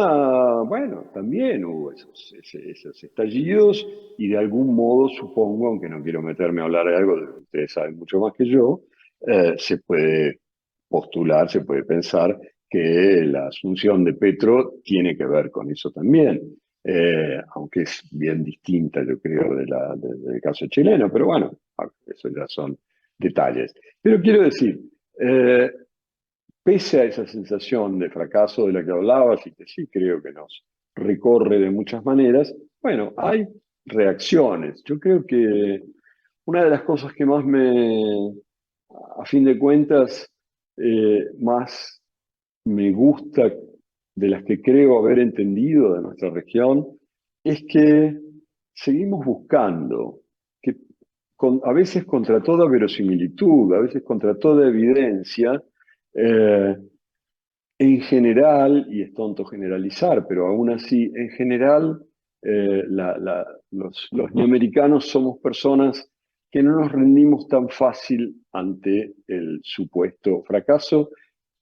bueno, también hubo esos estallidos y de algún modo, supongo, aunque no quiero meterme a hablar de algo de lo que ustedes saben mucho más que yo, se puede postular, se puede pensar que la asunción de Petro tiene que ver con eso también, aunque es bien distinta, yo creo, del caso chileno, pero bueno, eso ya son detalles. Pero quiero decir, pese a esa sensación de fracaso de la que hablabas y que sí creo que nos recorre de muchas maneras, bueno, hay reacciones. Yo creo que una de las cosas que más a fin de cuentas, más me gusta, de las que creo haber entendido de nuestra región, es que seguimos buscando, que a veces contra toda verosimilitud, a veces contra toda evidencia, eh, en general, y es tonto generalizar, pero aún así, en general, los neoamericanos somos personas que no nos rendimos tan fácil ante el supuesto fracaso,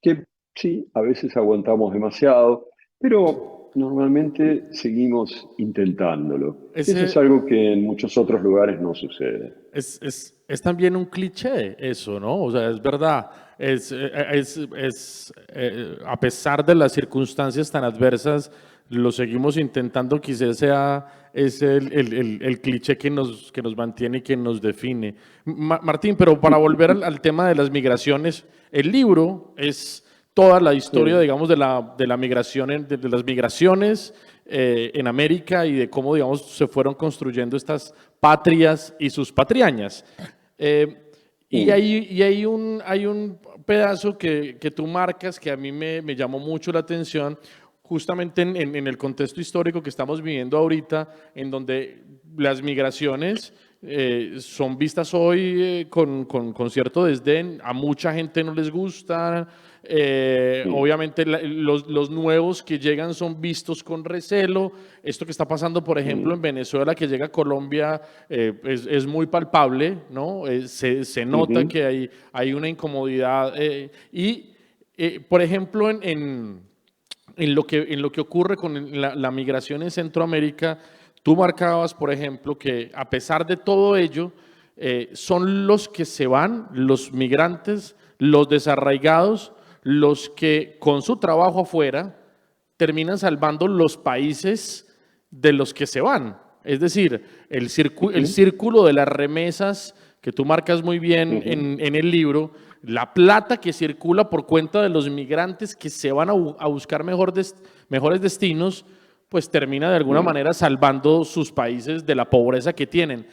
que sí, a veces aguantamos demasiado, pero normalmente seguimos intentándolo. Y eso es Ese, algo que en muchos otros lugares no sucede. es también un cliché eso, ¿no? O sea, es verdad. A pesar de las circunstancias tan adversas, lo seguimos intentando, quizás sea es el cliché que nos mantiene y que nos define. Martín, pero para volver al tema de las migraciones, el libro es toda la historia, Sí. digamos, de la migración, de las migraciones en América y de cómo, digamos, se fueron construyendo estas patrias y sus patriañas. Eh, Mm. hay un pedazo que tú marcas que a mí me llamó mucho la atención, justamente en el contexto histórico que estamos viviendo ahorita, en donde las migraciones son vistas hoy con cierto desdén, a mucha gente no les gusta, Mm. obviamente los nuevos que llegan son vistos con recelo, esto que está pasando por ejemplo en Mm. Venezuela que llega a Colombia es muy palpable, ¿no? Se nota Ujú. que hay una incomodidad por ejemplo en lo que ocurre con la migración en Centroamérica, tú marcabas, por ejemplo, que a pesar de todo ello, son los que se van, los migrantes, los desarraigados, los que con su trabajo afuera terminan salvando los países de los que se van. Es decir, el Ujú. círculo de las remesas que tú marcas muy bien Ujú. en el libro, la plata que circula por cuenta de los migrantes que se van a buscar mejores destinos, pues termina de alguna Mm. manera salvando sus países de la pobreza que tienen.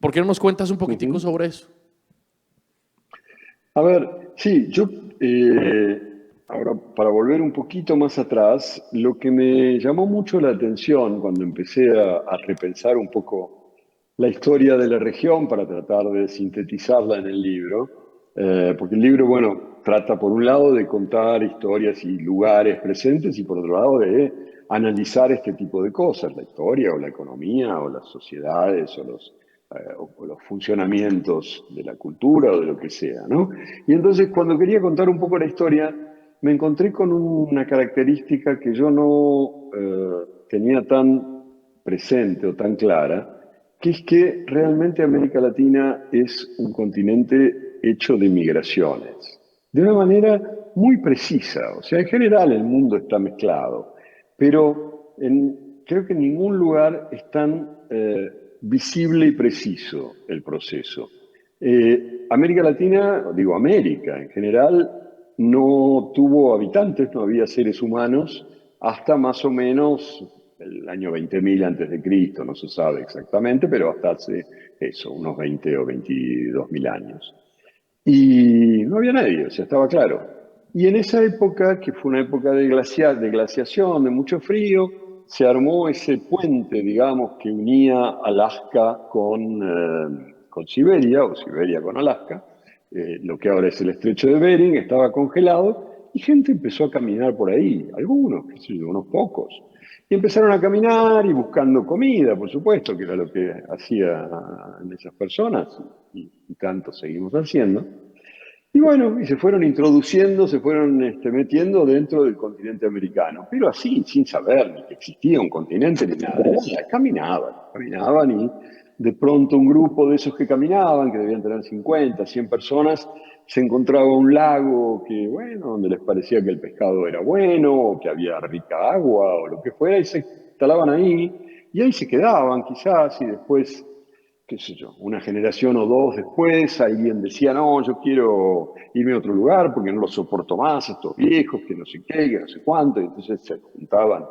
¿Por qué no nos cuentas un poquitico Ujú. sobre eso? A ver, sí, yo ahora para volver un poquito más atrás, lo que me llamó mucho la atención cuando empecé a repensar un poco la historia de la región para tratar de sintetizarla en el libro, porque el libro, bueno, trata por un lado de contar historias y lugares presentes y por otro lado de analizar este tipo de cosas, la historia o la economía o las sociedades o los funcionamientos de la cultura o de lo que sea, ¿no? Y entonces cuando quería contar un poco la historia, me encontré con una característica que yo no tenía tan presente o tan clara, que es que realmente América Latina es un continente hecho de migraciones, de una manera muy precisa. O sea, en general el mundo está mezclado, pero creo que en ningún lugar es tan visible y preciso el proceso. América Latina, digo América en general, no tuvo habitantes, no había seres humanos hasta más o menos el año 20.000 antes de Cristo, no se sabe exactamente, pero hasta hace eso, unos 20 o 22.000 años. Y no había nadie, o sea, estaba claro. Y en esa época, que fue una época de glaciación, de mucho frío, se armó ese puente, digamos, que unía Alaska con Siberia, o Siberia con Alaska, lo que ahora es el estrecho de Bering, estaba congelado, y gente empezó a caminar por ahí, algunos, qué sé yo, unos pocos. Y empezaron a caminar y buscando comida, por supuesto, que era lo que hacían esas personas, y tanto seguimos haciendo. Y bueno, y se fueron introduciendo, se fueron metiendo dentro del continente americano, pero así, sin saber ni que existía un continente ni nada. Caminaban y de pronto un grupo de esos que caminaban, que debían tener 50, 100 personas, se encontraba un lago que, bueno, donde les parecía que el pescado era bueno, o que había rica agua, o lo que fuera, y se instalaban ahí, y ahí se quedaban quizás, y después qué sé yo, una generación o dos después, alguien decía, no, yo quiero irme a otro lugar porque no los soporto más, estos viejos, que no sé qué, que no sé cuánto, y entonces se juntaban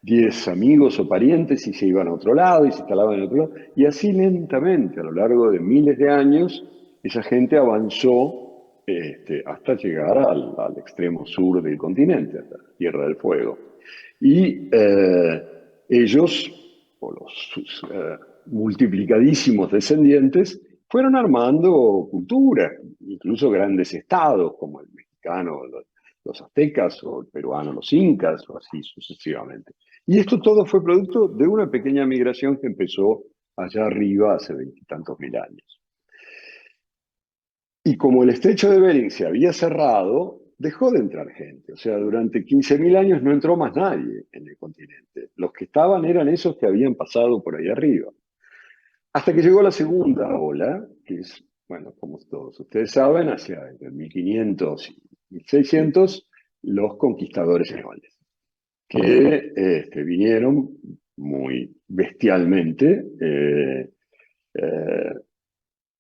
10 amigos o parientes y se iban a otro lado y se instalaban en otro lado. Y así lentamente, a lo largo de miles de años, esa gente avanzó hasta llegar al extremo sur del continente, hasta la Tierra del Fuego. Y ellos, o sus multiplicadísimos descendientes, fueron armando culturas, incluso grandes estados como el mexicano, los aztecas, o el peruano, los incas, o así sucesivamente. Y esto todo fue producto de una pequeña migración que empezó allá arriba hace veintitantos mil años. Y como el estrecho de Bering se había cerrado, dejó de entrar gente. O sea, durante 15.000 años no entró más nadie en el continente. Los que estaban eran esos que habían pasado por ahí arriba. Hasta que llegó la segunda ola, que es, bueno, como todos ustedes saben, hacia el 1500 y 1600, los conquistadores españoles, que vinieron muy bestialmente eh,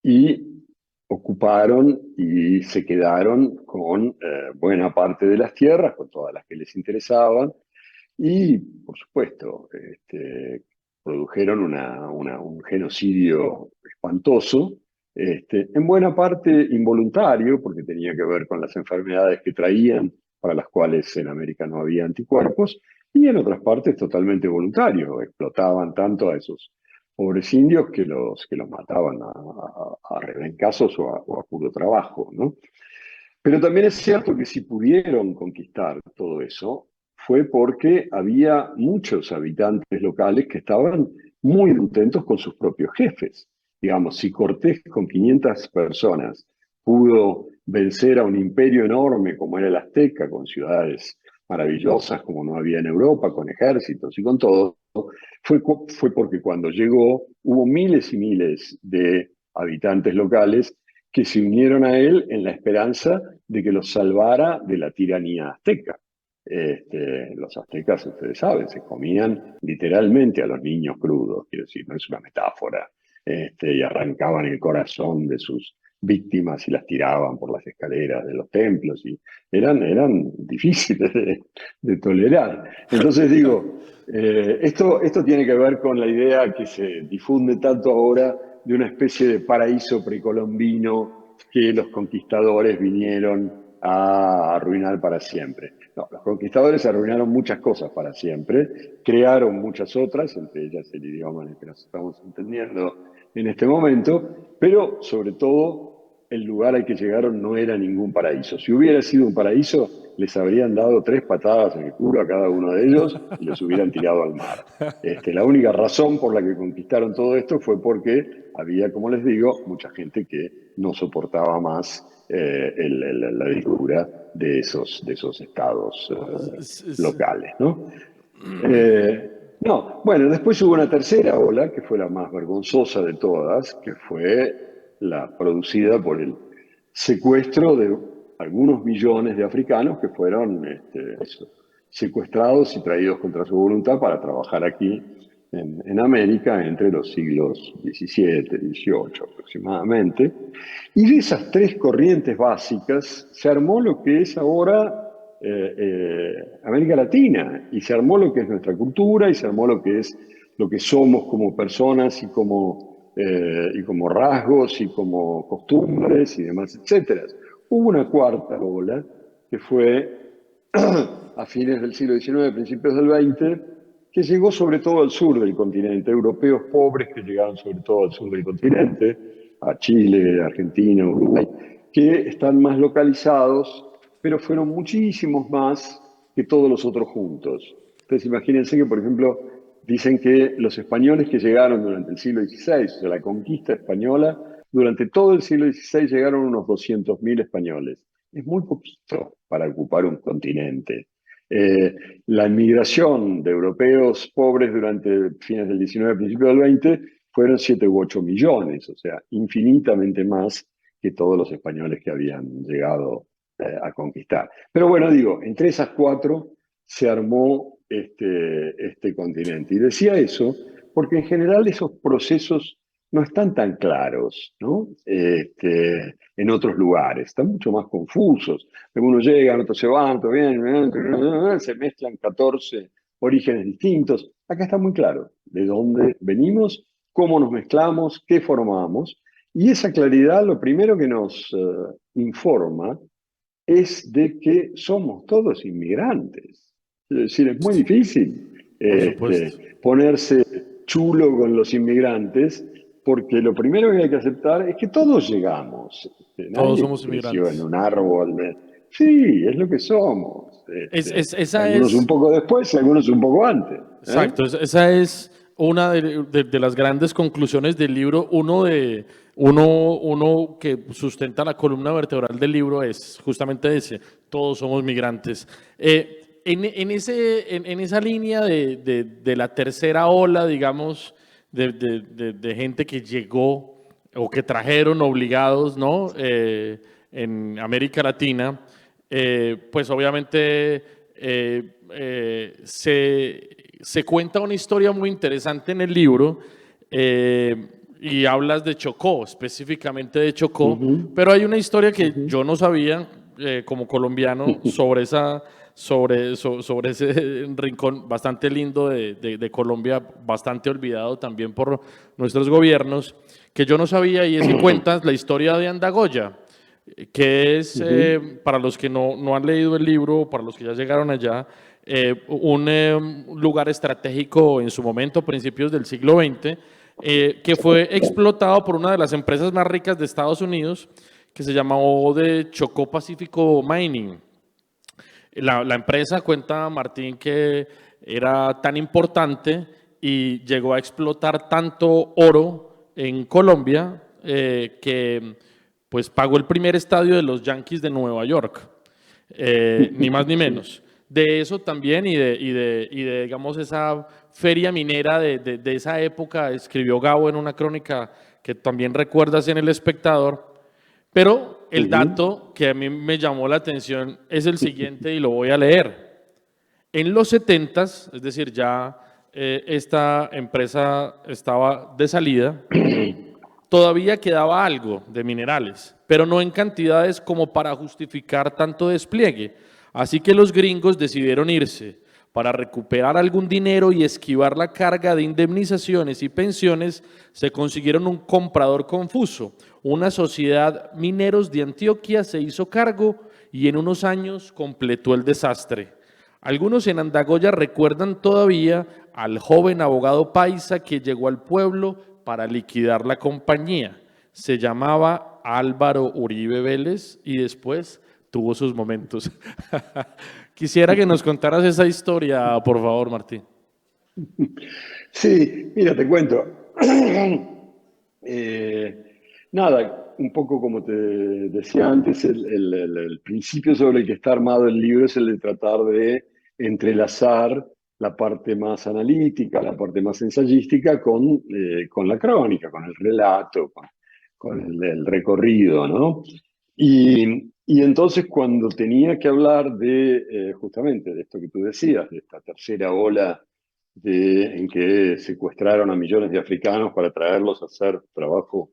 y ocuparon y se quedaron con buena parte de las tierras, con todas las que les interesaban, y por supuesto produjeron un genocidio espantoso, en buena parte involuntario, porque tenía que ver con las enfermedades que traían, para las cuales en América no había anticuerpos, y en otras partes totalmente voluntario. Explotaban tanto a esos pobres indios que los mataban a rebencazos o a puro trabajo, ¿no? Pero también es cierto que si pudieron conquistar todo eso, fue porque había muchos habitantes locales que estaban muy contentos con sus propios jefes. Digamos, si Cortés con 500 personas pudo vencer a un imperio enorme como era el Azteca, con ciudades maravillosas como no había en Europa, con ejércitos y con todo, fue porque cuando llegó hubo miles y miles de habitantes locales que se unieron a él en la esperanza de que los salvara de la tiranía azteca. Los aztecas, ustedes saben, se comían literalmente a los niños crudos, quiero decir, no es una metáfora, y arrancaban el corazón de sus víctimas y las tiraban por las escaleras de los templos, y eran difíciles de tolerar. Entonces digo, esto tiene que ver con la idea que se difunde tanto ahora de una especie de paraíso precolombino que los conquistadores vinieron a arruinar para siempre. No, los conquistadores arruinaron muchas cosas para siempre, crearon muchas otras, entre ellas el idioma en el que nos estamos entendiendo en este momento, pero sobre todo el lugar al que llegaron no era ningún paraíso. Si hubiera sido un paraíso, les habrían dado 3 patadas en el culo a cada uno de ellos y los hubieran tirado al mar. La única razón por la que conquistaron todo esto fue porque había, como les digo, mucha gente que no soportaba más la dictadura de esos estados locales, ¿no? No, bueno, después hubo una tercera ola, que fue la más vergonzosa de todas, que fue la producida por el secuestro de algunos millones de africanos que fueron secuestrados y traídos contra su voluntad para trabajar aquí en América entre los siglos XVII, XVIII aproximadamente. Y de esas 3 corrientes básicas se armó lo que es ahora América Latina, y se armó lo que es nuestra cultura, y se armó lo que es lo que somos como personas y como rasgos y como costumbres y demás, etcétera. Hubo una cuarta ola que fue a fines del siglo XIX, principios del XX, que llegó sobre todo al sur del continente, europeos pobres que llegaron sobre todo al sur del continente, a Chile, Argentina, Uruguay, que están más localizados, pero fueron muchísimos más que todos los otros juntos. Entonces imagínense que, por ejemplo, dicen que los españoles que llegaron durante el siglo XVI, o sea, la conquista española, durante todo el siglo XVI llegaron unos 200.000 españoles. Es muy poquito para ocupar un continente. La inmigración de europeos pobres durante fines del XIX, principios del XX, fueron 7 u 8 millones, o sea, infinitamente más que todos los españoles que habían llegado a conquistar. Pero bueno, digo, entre esas 4 se armó este continente. Y decía eso porque en general esos procesos no están tan claros, ¿no? En otros lugares, están mucho más confusos. Algunos llegan, otros se van, otros vienen, se mezclan 14 orígenes distintos. Acá está muy claro de dónde venimos, cómo nos mezclamos, qué formamos. Y esa claridad lo primero que nos informa es de que somos todos inmigrantes. Es decir, es muy difícil Por supuesto. ponerse chulo con los inmigrantes, porque lo primero que hay que aceptar es que todos llegamos. Todos Nadie somos creció en inmigrantes. un árbol. Sí, es lo que somos. Esa Algunos un es, poco después y algunos un poco antes. ¿Eh? exacto, esa es una de las grandes conclusiones del libro. Uno que sustenta la columna vertebral del libro es justamente ese, todos somos migrantes. En esa línea de la tercera ola, digamos, de gente que llegó o que trajeron obligados, ¿no? En América Latina, pues obviamente se cuenta una historia muy interesante en el libro, y hablas de Chocó, específicamente de Chocó, Ujú, pero hay una historia que ujú. yo no sabía, como colombiano, sobre ese rincón bastante lindo de Colombia, bastante olvidado también por nuestros gobiernos, que yo no sabía, y es que cuentas la historia de Andagoya, que es, Ujú. para los que no han leído el libro, para los que ya llegaron allá, un lugar estratégico en su momento, principios del siglo XX, que fue explotado por una de las empresas más ricas de Estados Unidos, que se llamó de Chocó Pacífico Mining. La empresa, cuenta Martín, que era tan importante y llegó a explotar tanto oro en Colombia, que pues pagó el primer estadio de los Yankees de Nueva York, ni más ni Sí. menos. De eso también y de digamos, esa feria minera de esa época, escribió Gabo en una crónica que también recuerdas en El Espectador, pero el Ujú. dato que a mí me llamó la atención es el siguiente y lo voy a leer. En los 70s, es decir, ya esta empresa estaba de salida, todavía quedaba algo de minerales, pero no en cantidades como para justificar tanto despliegue. Así que los gringos decidieron irse. Para recuperar algún dinero y esquivar la carga de indemnizaciones y pensiones, se consiguieron un comprador confuso. Una sociedad Mineros de Antioquia se hizo cargo y en unos años completó el desastre. Algunos en Andagoya recuerdan todavía al joven abogado paisa que llegó al pueblo para liquidar la compañía. Se llamaba Álvaro Uribe Vélez y después tuvo sus momentos. Quisiera que nos contaras esa historia, por favor, Martín. Sí, mira, te cuento. Eh, nada, un poco como te decía antes, el principio sobre el que está armado el libro es el de tratar de entrelazar la parte más analítica, la parte más ensayística con la crónica, con el relato, con el recorrido, ¿no? Y entonces cuando tenía que hablar de justamente de esto que tú decías, de esta tercera ola en que secuestraron a millones de africanos para traerlos a hacer trabajo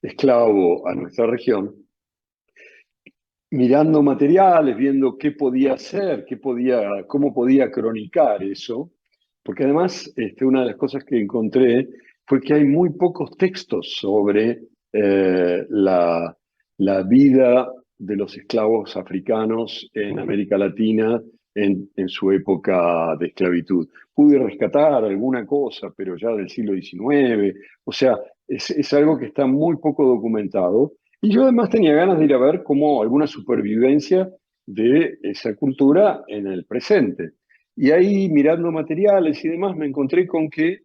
esclavo a nuestra región, mirando materiales, viendo qué podía hacer, cómo podía cronicar eso, porque además una de las cosas que encontré fue que hay muy pocos textos sobre la vida de los esclavos africanos en América Latina en su época de esclavitud. Pude rescatar alguna cosa, pero ya del siglo XIX, o sea, es algo que está muy poco documentado y yo además tenía ganas de ir a ver cómo alguna supervivencia de esa cultura en el presente. Y ahí mirando materiales y demás me encontré con que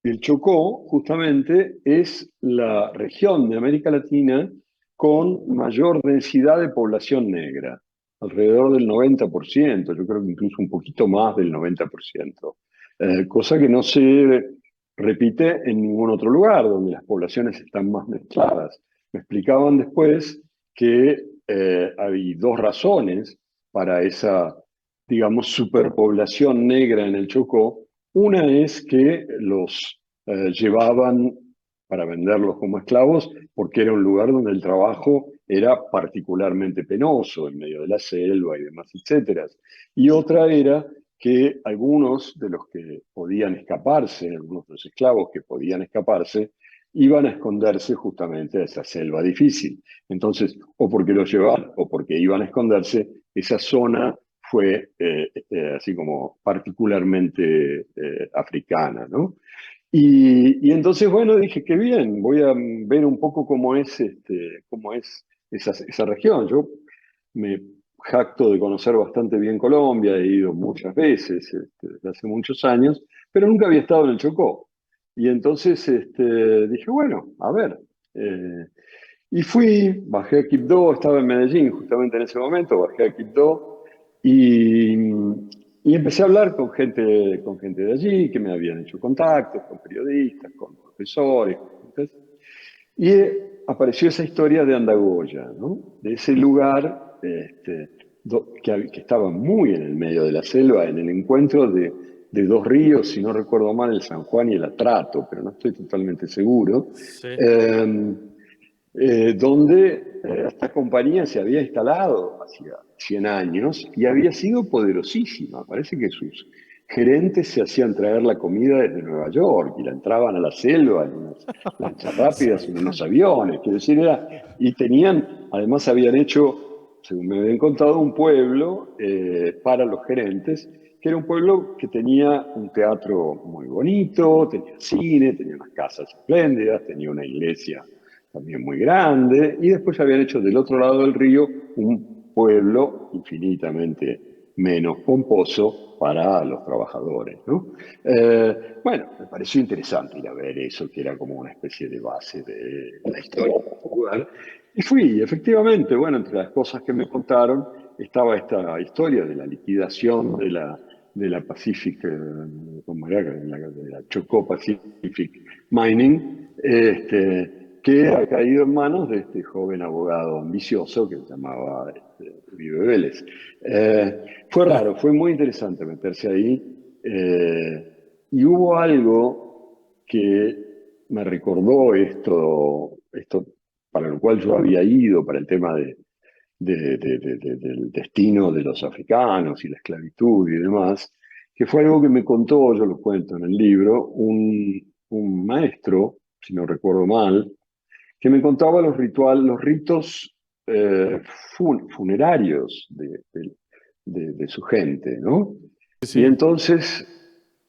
el Chocó justamente es la región de América Latina con mayor densidad de población negra, alrededor del 90%, yo creo que incluso un poquito más del 90%, cosa que no se repite en ningún otro lugar donde las poblaciones están más mezcladas. Me explicaban después que hay dos razones para esa, digamos, superpoblación negra en el Chocó. Una es que los llevaban para venderlos como esclavos porque era un lugar donde el trabajo era particularmente penoso, en medio de la selva y demás, etcétera. Y otra era que algunos de los que podían escaparse, algunos de los esclavos que podían escaparse, iban a esconderse justamente a esa selva difícil. Entonces, o porque los llevaban o porque iban a esconderse, esa zona fue así como particularmente africana, ¿no? Y entonces, bueno, dije, qué bien, voy a ver un poco cómo es esa región. Yo me jacto de conocer bastante bien Colombia, he ido muchas veces desde hace muchos años, pero nunca había estado en el Chocó. Y entonces dije, bueno, a ver. eh, y fui, bajé a Quibdó, estaba en Medellín justamente en ese momento, bajé a Quibdó y, y empecé a hablar con gente de allí que me habían hecho contactos, con periodistas, con profesores. Y apareció esa historia de Andagoya, ¿no? De ese lugar que estaba muy en el medio de la selva, en el encuentro de dos ríos, si no recuerdo mal, el San Juan y el Atrato, pero no estoy totalmente seguro. Sí. Eh, donde esta compañía se había instalado hacía 100 años y había sido poderosísima. Parece que sus gerentes se hacían traer la comida desde Nueva York y la entraban a la selva en unas lanchas rápidas, en unos aviones. Quiero decir, y tenían, además habían hecho, según me habían contado, un pueblo para los gerentes, que era un pueblo que tenía un teatro muy bonito, tenía cine, tenía unas casas espléndidas, tenía una iglesia también muy grande, y después habían hecho del otro lado del río un pueblo infinitamente menos pomposo para los trabajadores, ¿no? Bueno, me pareció interesante ir a ver eso, que era como una especie de base de la historia del lugar. Y fui, y efectivamente, bueno, entre las cosas que me contaron estaba esta historia de la liquidación de la Pacific, ¿cómo era? De la Chocó Pacific Mining, que ha caído en manos de este joven abogado ambicioso que se llamaba Uribe Vélez. Fue raro, fue muy interesante meterse ahí y hubo algo que me recordó esto para lo cual yo había ido, para el tema del destino de los africanos y la esclavitud y demás, que fue algo que me contó, yo lo cuento en el libro, un maestro, si no recuerdo mal, que me contaba los ritos eh, funerarios de su gente, ¿no? Y Sí, entonces,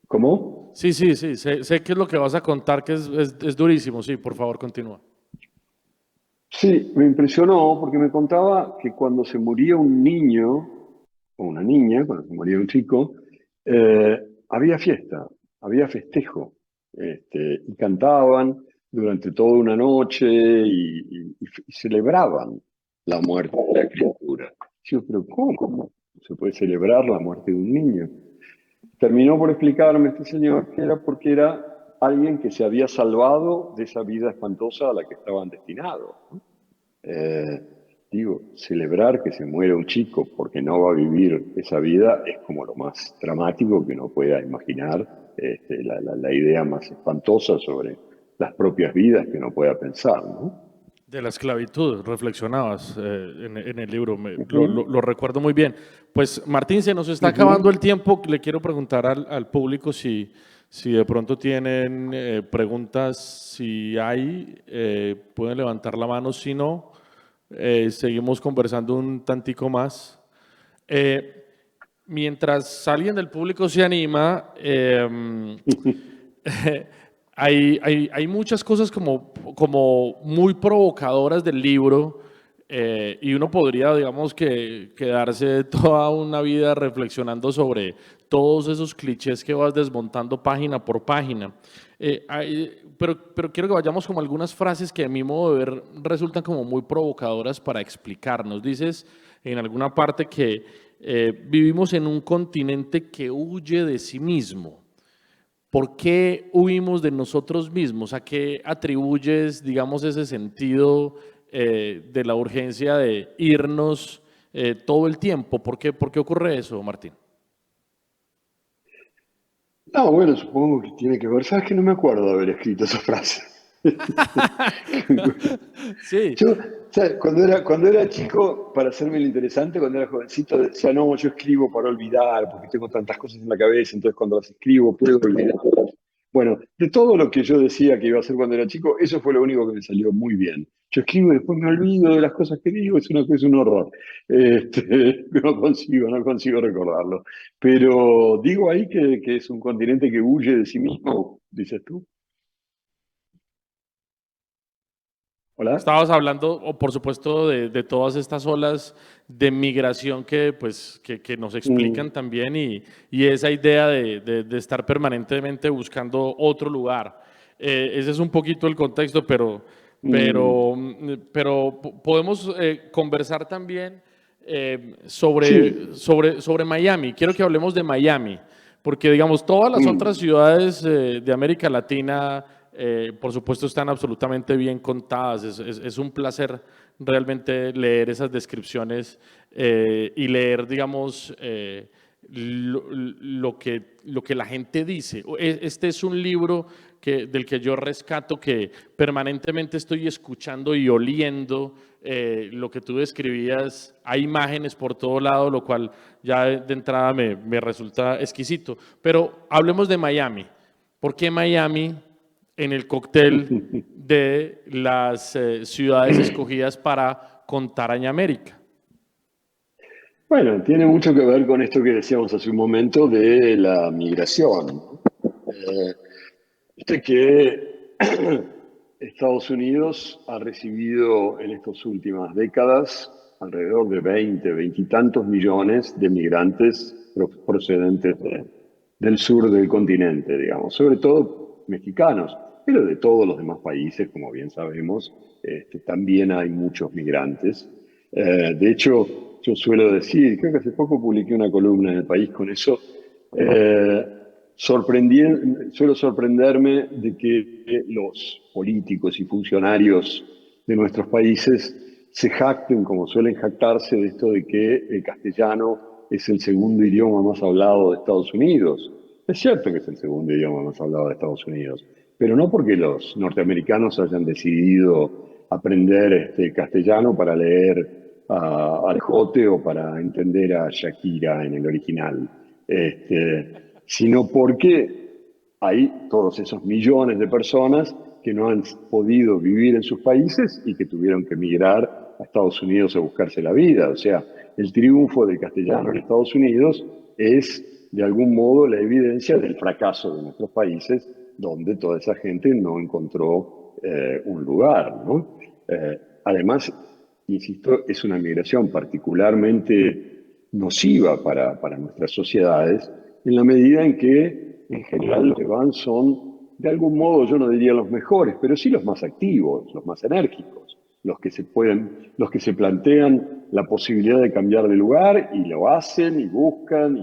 ¿cómo? sí, sí, sí, sé qué es lo que vas a contar, que es durísimo, sí, por favor, continúa. Sí, me impresionó porque me contaba que cuando se moría un niño o una niña, cuando se moría un chico, había fiesta, había festejo, y cantaban durante toda una noche y celebraban la muerte de la criatura. Yo, pero ¿cómo se puede celebrar la muerte de un niño? Terminó por explicarme este señor que era porque era alguien que se había salvado de esa vida espantosa a la que estaban destinados, ¿no? Eh, Digo, celebrar que se muera un chico porque no va a vivir esa vida es como lo más dramático que uno pueda imaginar, la idea más espantosa sobre las propias vidas que uno pueda pensar, ¿no? De la esclavitud, reflexionabas en el libro, Ujú, lo recuerdo muy bien. Pues Martín, se nos está acabando el ujú. tiempo. Le quiero preguntar al público si de pronto tienen preguntas, si hay, pueden levantar la mano, si no, seguimos conversando un tantico más. Eh, Mientras alguien del público se anima, hay muchas cosas como muy provocadoras del libro y uno podría, digamos, que quedarse toda una vida reflexionando sobre todos esos clichés que vas desmontando página por página. Pero quiero que vayamos como algunas frases que a mi modo de ver resultan como muy provocadoras para explicarnos. Dices en alguna parte que vivimos en un continente que huye de sí mismo. ¿Por qué huimos de nosotros mismos? ¿A qué atribuyes, digamos, ese sentido de la urgencia de irnos todo el tiempo? ¿Por qué ocurre eso, Martín? No, bueno, supongo que tiene que ver. ¿Sabes que no me acuerdo de haber escrito esa frase? Sí, Yo, ¿sabes? Cuando era chico, para hacerme lo interesante, cuando era jovencito, decía, no, yo escribo para olvidar, porque tengo tantas cosas en la cabeza, entonces cuando las escribo puedo olvidar. Bueno, de todo lo que yo decía que iba a hacer cuando era chico, eso fue lo único que me salió muy bien. Yo escribo y después me olvido de las cosas que digo, es un horror. No consigo recordarlo. Pero digo ahí que es un continente que huye de sí mismo, dices tú. ¿Hola? estabas hablando, o por supuesto, de todas estas olas de migración que, pues, que nos explican Mm, también y esa idea de estar permanentemente buscando otro lugar. Ese es un poquito el contexto, mm. pero podemos conversar también Sí. sobre Miami. Quiero que hablemos de Miami, porque digamos, todas las otras Mm. ciudades de América Latina, por supuesto, están absolutamente bien contadas. Es un placer realmente leer esas descripciones y leer, digamos, lo que la gente dice. Este es un libro del que yo rescato que permanentemente estoy escuchando y oliendo lo que tú describías. Hay imágenes por todo lado, lo cual ya de entrada me resulta exquisito. Pero hablemos de Miami. ¿Por qué Miami en el cóctel de las ciudades escogidas para contar a América? Bueno, tiene mucho que ver con esto que decíamos hace un momento de la migración, ¿no? Viste que Estados Unidos ha recibido en estas últimas décadas alrededor de 20 y tantos millones de migrantes procedentes del sur del continente, digamos, sobre todo mexicanos, pero de todos los demás países, como bien sabemos, también hay muchos migrantes. De hecho, yo suelo decir, creo que hace poco publiqué una columna en El País con eso, eh, suelo sorprenderme de que los políticos y funcionarios de nuestros países se jacten, como suelen jactarse, de esto de que el castellano es el segundo idioma más hablado de Estados Unidos. Es cierto que es el segundo idioma más hablado de Estados Unidos, pero no porque los norteamericanos hayan decidido aprender castellano para leer al Jote o para entender a Shakira en el original, sino porque hay todos esos millones de personas que no han podido vivir en sus países y que tuvieron que emigrar a Estados Unidos a buscarse la vida. O sea, el triunfo del castellano en Estados Unidos es, de algún modo, la evidencia del fracaso de nuestros países, donde toda esa gente no encontró un lugar, ¿no? Además, insisto, es una migración particularmente nociva para nuestras sociedades, en la medida en que, en general, los que van son, de algún modo, yo no diría los mejores, pero sí los más activos, los más enérgicos, los que se plantean la posibilidad de cambiar de lugar y lo hacen y buscan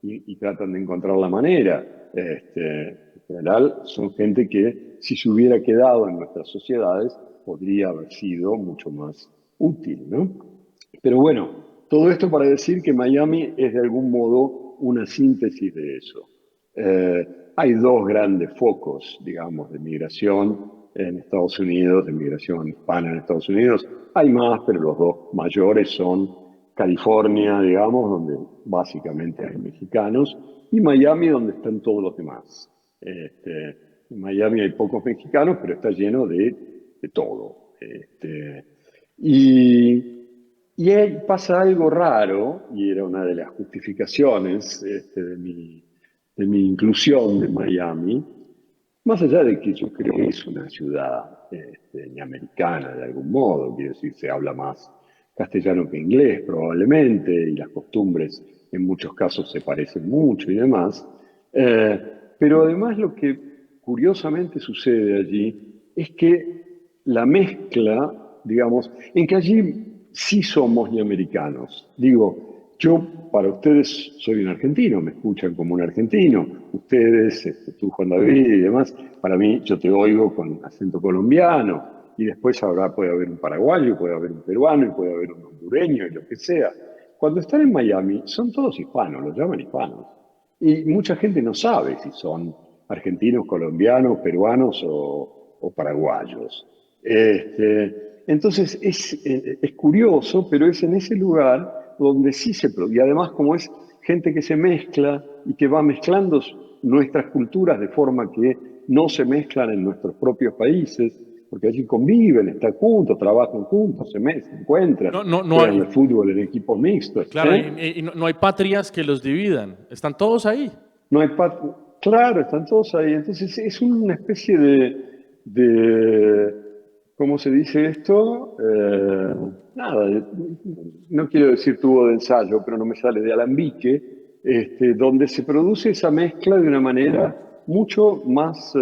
y tratan de encontrar la manera. En general, son gente que, si se hubiera quedado en nuestras sociedades, podría haber sido mucho más útil, ¿no? Pero bueno, todo esto para decir que Miami es de algún modo una síntesis de eso. Eh, Hay dos grandes focos, digamos, de migración en Estados Unidos, de migración hispana en Estados Unidos. Hay más, pero los dos mayores son California, digamos, donde básicamente hay mexicanos, y Miami, donde están todos los demás. En Miami hay pocos mexicanos, pero está lleno de todo. Y, y ahí pasa algo raro, y era una de las justificaciones de mi inclusión de Miami, más allá de que yo creo que es una ciudad americana de algún modo, quiero decir, se habla más castellano que inglés probablemente, y las costumbres en muchos casos se parecen mucho y demás. Eh, pero además lo que curiosamente sucede allí es que la mezcla, digamos, en que allí sí somos ni americanos. Digo, yo para ustedes soy un argentino, me escuchan como un argentino. Ustedes, tú Juan David y demás, para mí yo te oigo con acento colombiano y después puede haber un paraguayo, puede haber un peruano y puede haber un hondureño y lo que sea. Cuando están en Miami son todos hispanos, los llaman hispanos. Y mucha gente no sabe si son argentinos, colombianos, peruanos o paraguayos. Entonces es curioso, pero es en ese lugar donde sí se produce. Y además, como es gente que se mezcla y que va mezclando nuestras culturas de forma que no se mezclan en nuestros propios países, porque allí conviven, están juntos, trabajan juntos, se encuentran, No juegan hay, al fútbol en equipos mixtos. claro, ¿Eh? y no hay patrias que los dividan, están todos ahí. No hay claro, están todos ahí. Entonces es una especie de ¿cómo se dice esto? Nada, no quiero decir tubo de ensayo, pero no me sale de alambique, donde se produce esa mezcla de una manera mucho más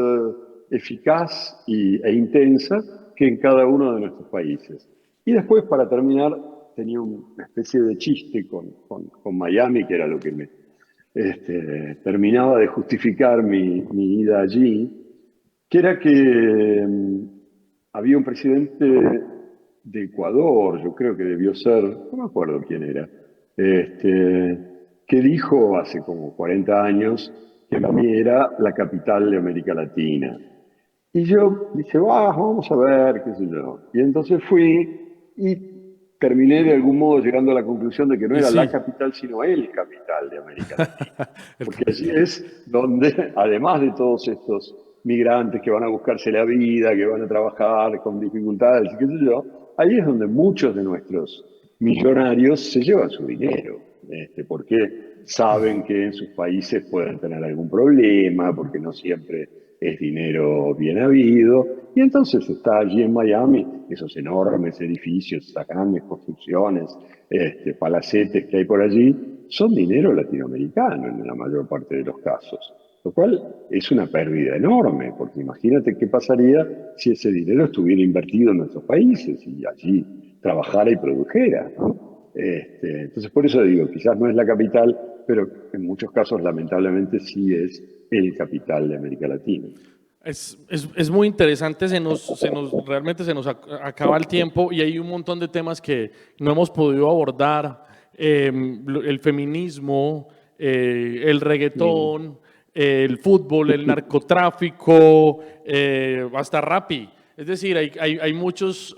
eficaz e intensa que en cada uno de nuestros países. Y después, para terminar, tenía una especie de chiste con Miami, que era lo que me terminaba de justificar mi ida allí, que era que había un presidente de Ecuador, yo creo que debió ser, no me acuerdo quién era, este, que dijo hace como 40 años que Miami era la capital de América Latina. Y yo dije, vamos a ver, qué sé yo. Y entonces fui y terminé de algún modo llegando a la conclusión de que no Y era la sí, capital, sino el capital de América Latina. el Porque allí capital. es donde, además de todos estos migrantes que van a buscarse la vida, que van a trabajar con dificultades y qué sé yo, ahí es donde muchos de nuestros millonarios se llevan su dinero, porque saben que en sus países pueden tener algún problema, porque no siempre es dinero bien habido, y entonces está allí en Miami, esos enormes edificios, esas grandes construcciones, palacetes que hay por allí, son dinero latinoamericano en la mayor parte de los casos, lo cual es una pérdida enorme, porque imagínate qué pasaría si ese dinero estuviera invertido en nuestros países y allí trabajara y produjera, ¿no? Entonces, por eso digo, quizás no es la capital, pero en muchos casos, lamentablemente, sí es el capital de América Latina. Es muy interesante, realmente se nos acaba el tiempo y hay un montón de temas que no hemos podido abordar, el feminismo, el Mm. reggaetón, el fútbol, el narcotráfico, hasta Rappi. Es decir, hay muchos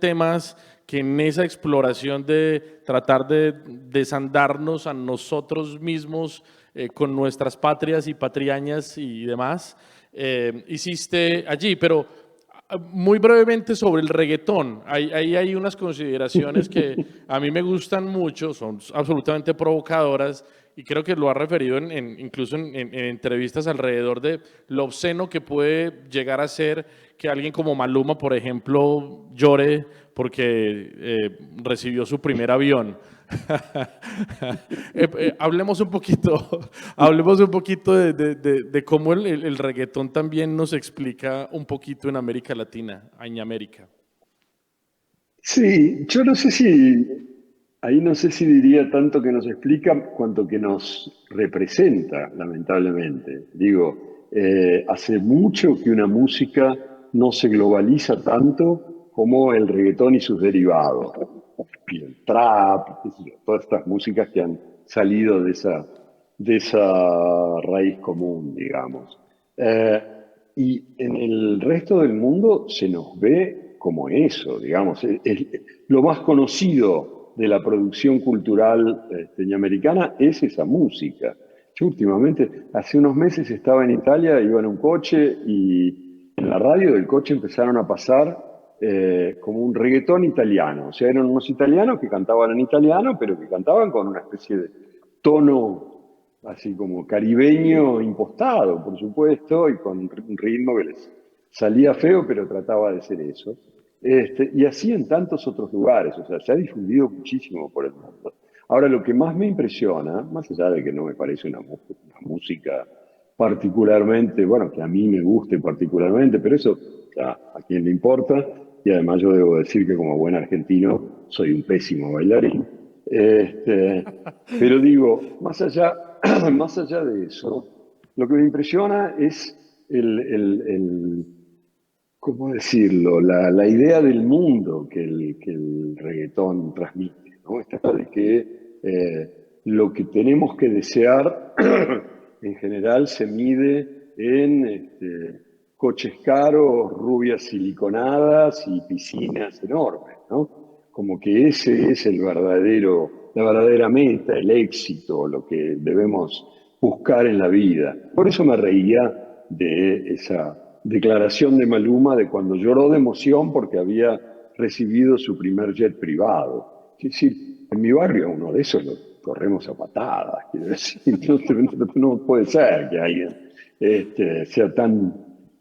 temas que en esa exploración de tratar de desandarnos a nosotros mismos con nuestras patrias y patriañas y demás, hiciste allí, pero muy brevemente sobre el reggaetón. Ahí hay unas consideraciones que a mí me gustan mucho, son absolutamente provocadoras y creo que lo ha referido incluso en entrevistas alrededor de lo obsceno que puede llegar a ser que alguien como Maluma, por ejemplo, llore porque recibió su primer avión. Hablemos un poquito, hablemos un poquito de cómo el reggaetón también nos explica un poquito en América Latina, en América. Sí, yo no sé ahí no sé si diría tanto que nos explica cuanto que nos representa, lamentablemente. Digo, hace mucho que una música no se globaliza tanto como el reggaetón y sus derivados. Y el trap, qué sé yo, todas estas músicas que han salido de esa raíz común, digamos. Eh, y en el resto del mundo se nos ve como eso, digamos. Lo más conocido de la producción cultural americana es esa música. Yo últimamente, hace unos meses estaba en Italia, iba en un coche y en la radio del coche empezaron a pasar como un reggaetón italiano. O sea, eran unos italianos que cantaban en italiano, pero que cantaban con una especie de tono así como caribeño impostado, por supuesto, y con un ritmo que les salía feo, pero trataba de ser eso. Y así en tantos otros lugares, o sea, se ha difundido muchísimo por el mundo. Ahora, lo que más me impresiona, más allá de que no me parece una música particularmente, bueno, que a mí me guste particularmente, pero eso a quién le importa, y además yo debo decir que como buen argentino soy un pésimo bailarín. Este, pero digo, más allá de eso, lo que me impresiona es ¿cómo decirlo? La idea del mundo que el reggaetón transmite, ¿no? Esta de que lo que tenemos que desear en general se mide coches caros, rubias siliconadas y piscinas enormes, ¿no? Como que ese es la verdadera meta, el éxito, lo que debemos buscar en la vida. Por eso me reía de esa declaración de Maluma de cuando lloró de emoción porque había recibido su primer jet privado. Es decir, en mi barrio uno de esos lo corremos a patadas, quiero decir, no puede ser que alguien sea tan,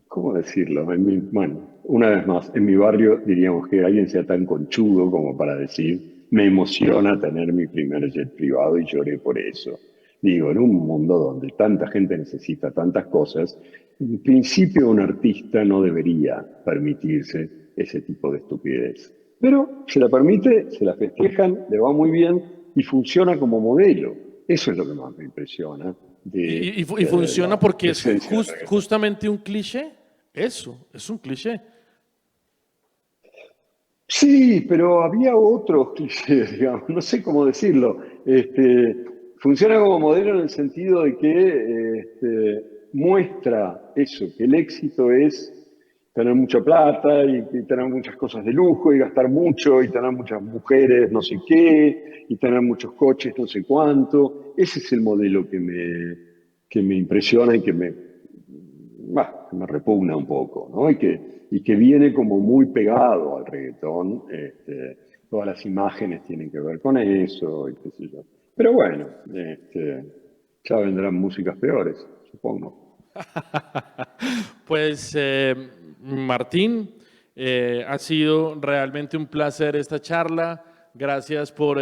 ¿cómo decirlo? Bueno, una vez más, en mi barrio diríamos que alguien sea tan conchudo como para decir, me emociona tener mi primer jet privado y lloré por eso. Digo, en un mundo donde tanta gente necesita tantas cosas, en principio un artista no debería permitirse ese tipo de estupidez. Pero se la permite, se la festejan, le va muy bien y funciona como modelo. Eso es lo que más me impresiona Y de funciona la porque es esencia del reggaetón. justamente un cliché. Eso, es un cliché. Sí, pero había otros clichés, digamos, no sé cómo decirlo. Funciona como modelo en el sentido de que muestra eso, que el éxito es tener mucha plata y tener muchas cosas de lujo y gastar mucho y tener muchas mujeres no sé qué y tener muchos coches no sé cuánto. Ese es el modelo que me impresiona y que me repugna un poco, ¿no? Y que viene como muy pegado al reggaetón. Todas las imágenes tienen que ver con eso, y qué sé yo. Pero bueno, ya vendrán músicas peores, supongo. Pues Martín, ha sido realmente un placer esta charla. Gracias por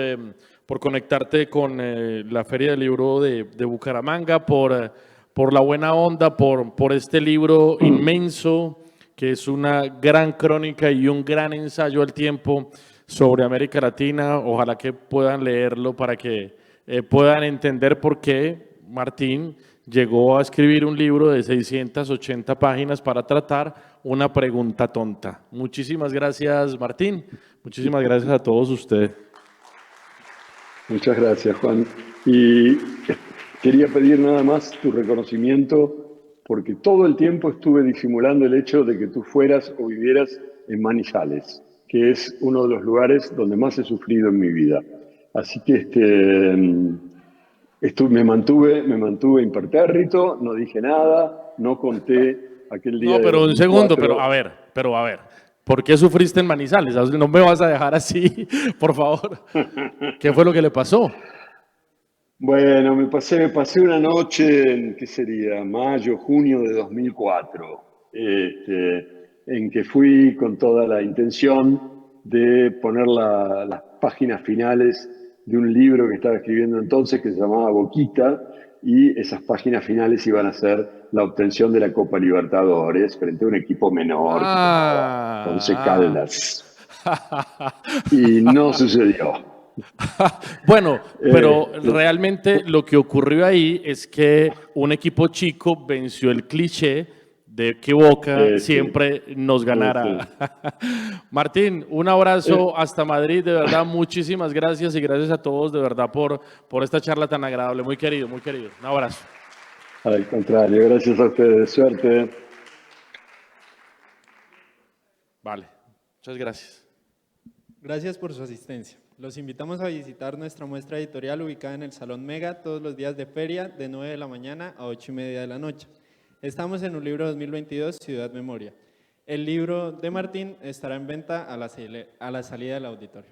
conectarte con la Feria del Libro de Bucaramanga, por la buena onda, por este libro inmenso, que es una gran crónica y un gran ensayo al tiempo sobre América Latina. Ojalá que puedan leerlo para que puedan entender por qué Martín llegó a escribir un libro de 680 páginas para tratar una pregunta tonta. Muchísimas gracias, Martín. Muchísimas gracias a todos ustedes. Muchas gracias, Juan. Y quería pedir nada más tu reconocimiento porque todo el tiempo estuve disimulando el hecho de que tú fueras o vivieras en Manizales, que es uno de los lugares donde más he sufrido en mi vida. Así que me mantuve impertérrito, no dije nada, no conté aquel día No, de pero un segundo, pero 2004. a ver. ¿Por qué sufriste en Manizales? No me vas a dejar así, por favor. ¿Qué fue lo que le pasó? Bueno, pasé una noche en, ¿qué sería? Mayo, junio de 2004, en que fui con toda la intención de poner las páginas finales de un libro que estaba escribiendo entonces que se llamaba Boquita, y esas páginas finales iban a ser la obtención de la Copa Libertadores frente a un equipo menor que se llamaba Once Ah, Caldas. ah. Y no sucedió. Bueno, pero Eh, lo- realmente lo que ocurrió ahí es que un equipo chico venció el cliché de que Boca sí, siempre nos ganara. sí. Martín, un Eh, abrazo hasta Madrid, de verdad, muchísimas gracias y gracias a todos de verdad por esta charla tan agradable, muy querido, muy querido. Un abrazo. Al contrario, gracias a ustedes. Suerte. Vale, muchas gracias. Gracias por su asistencia. Los invitamos a visitar nuestra muestra editorial ubicada en el Salón Mega todos los días de feria de 9 de la mañana a 8:30 de la noche. Estamos en un libro 2022, Ciudad Memoria. El libro de Martín estará en venta a la salida del auditorio.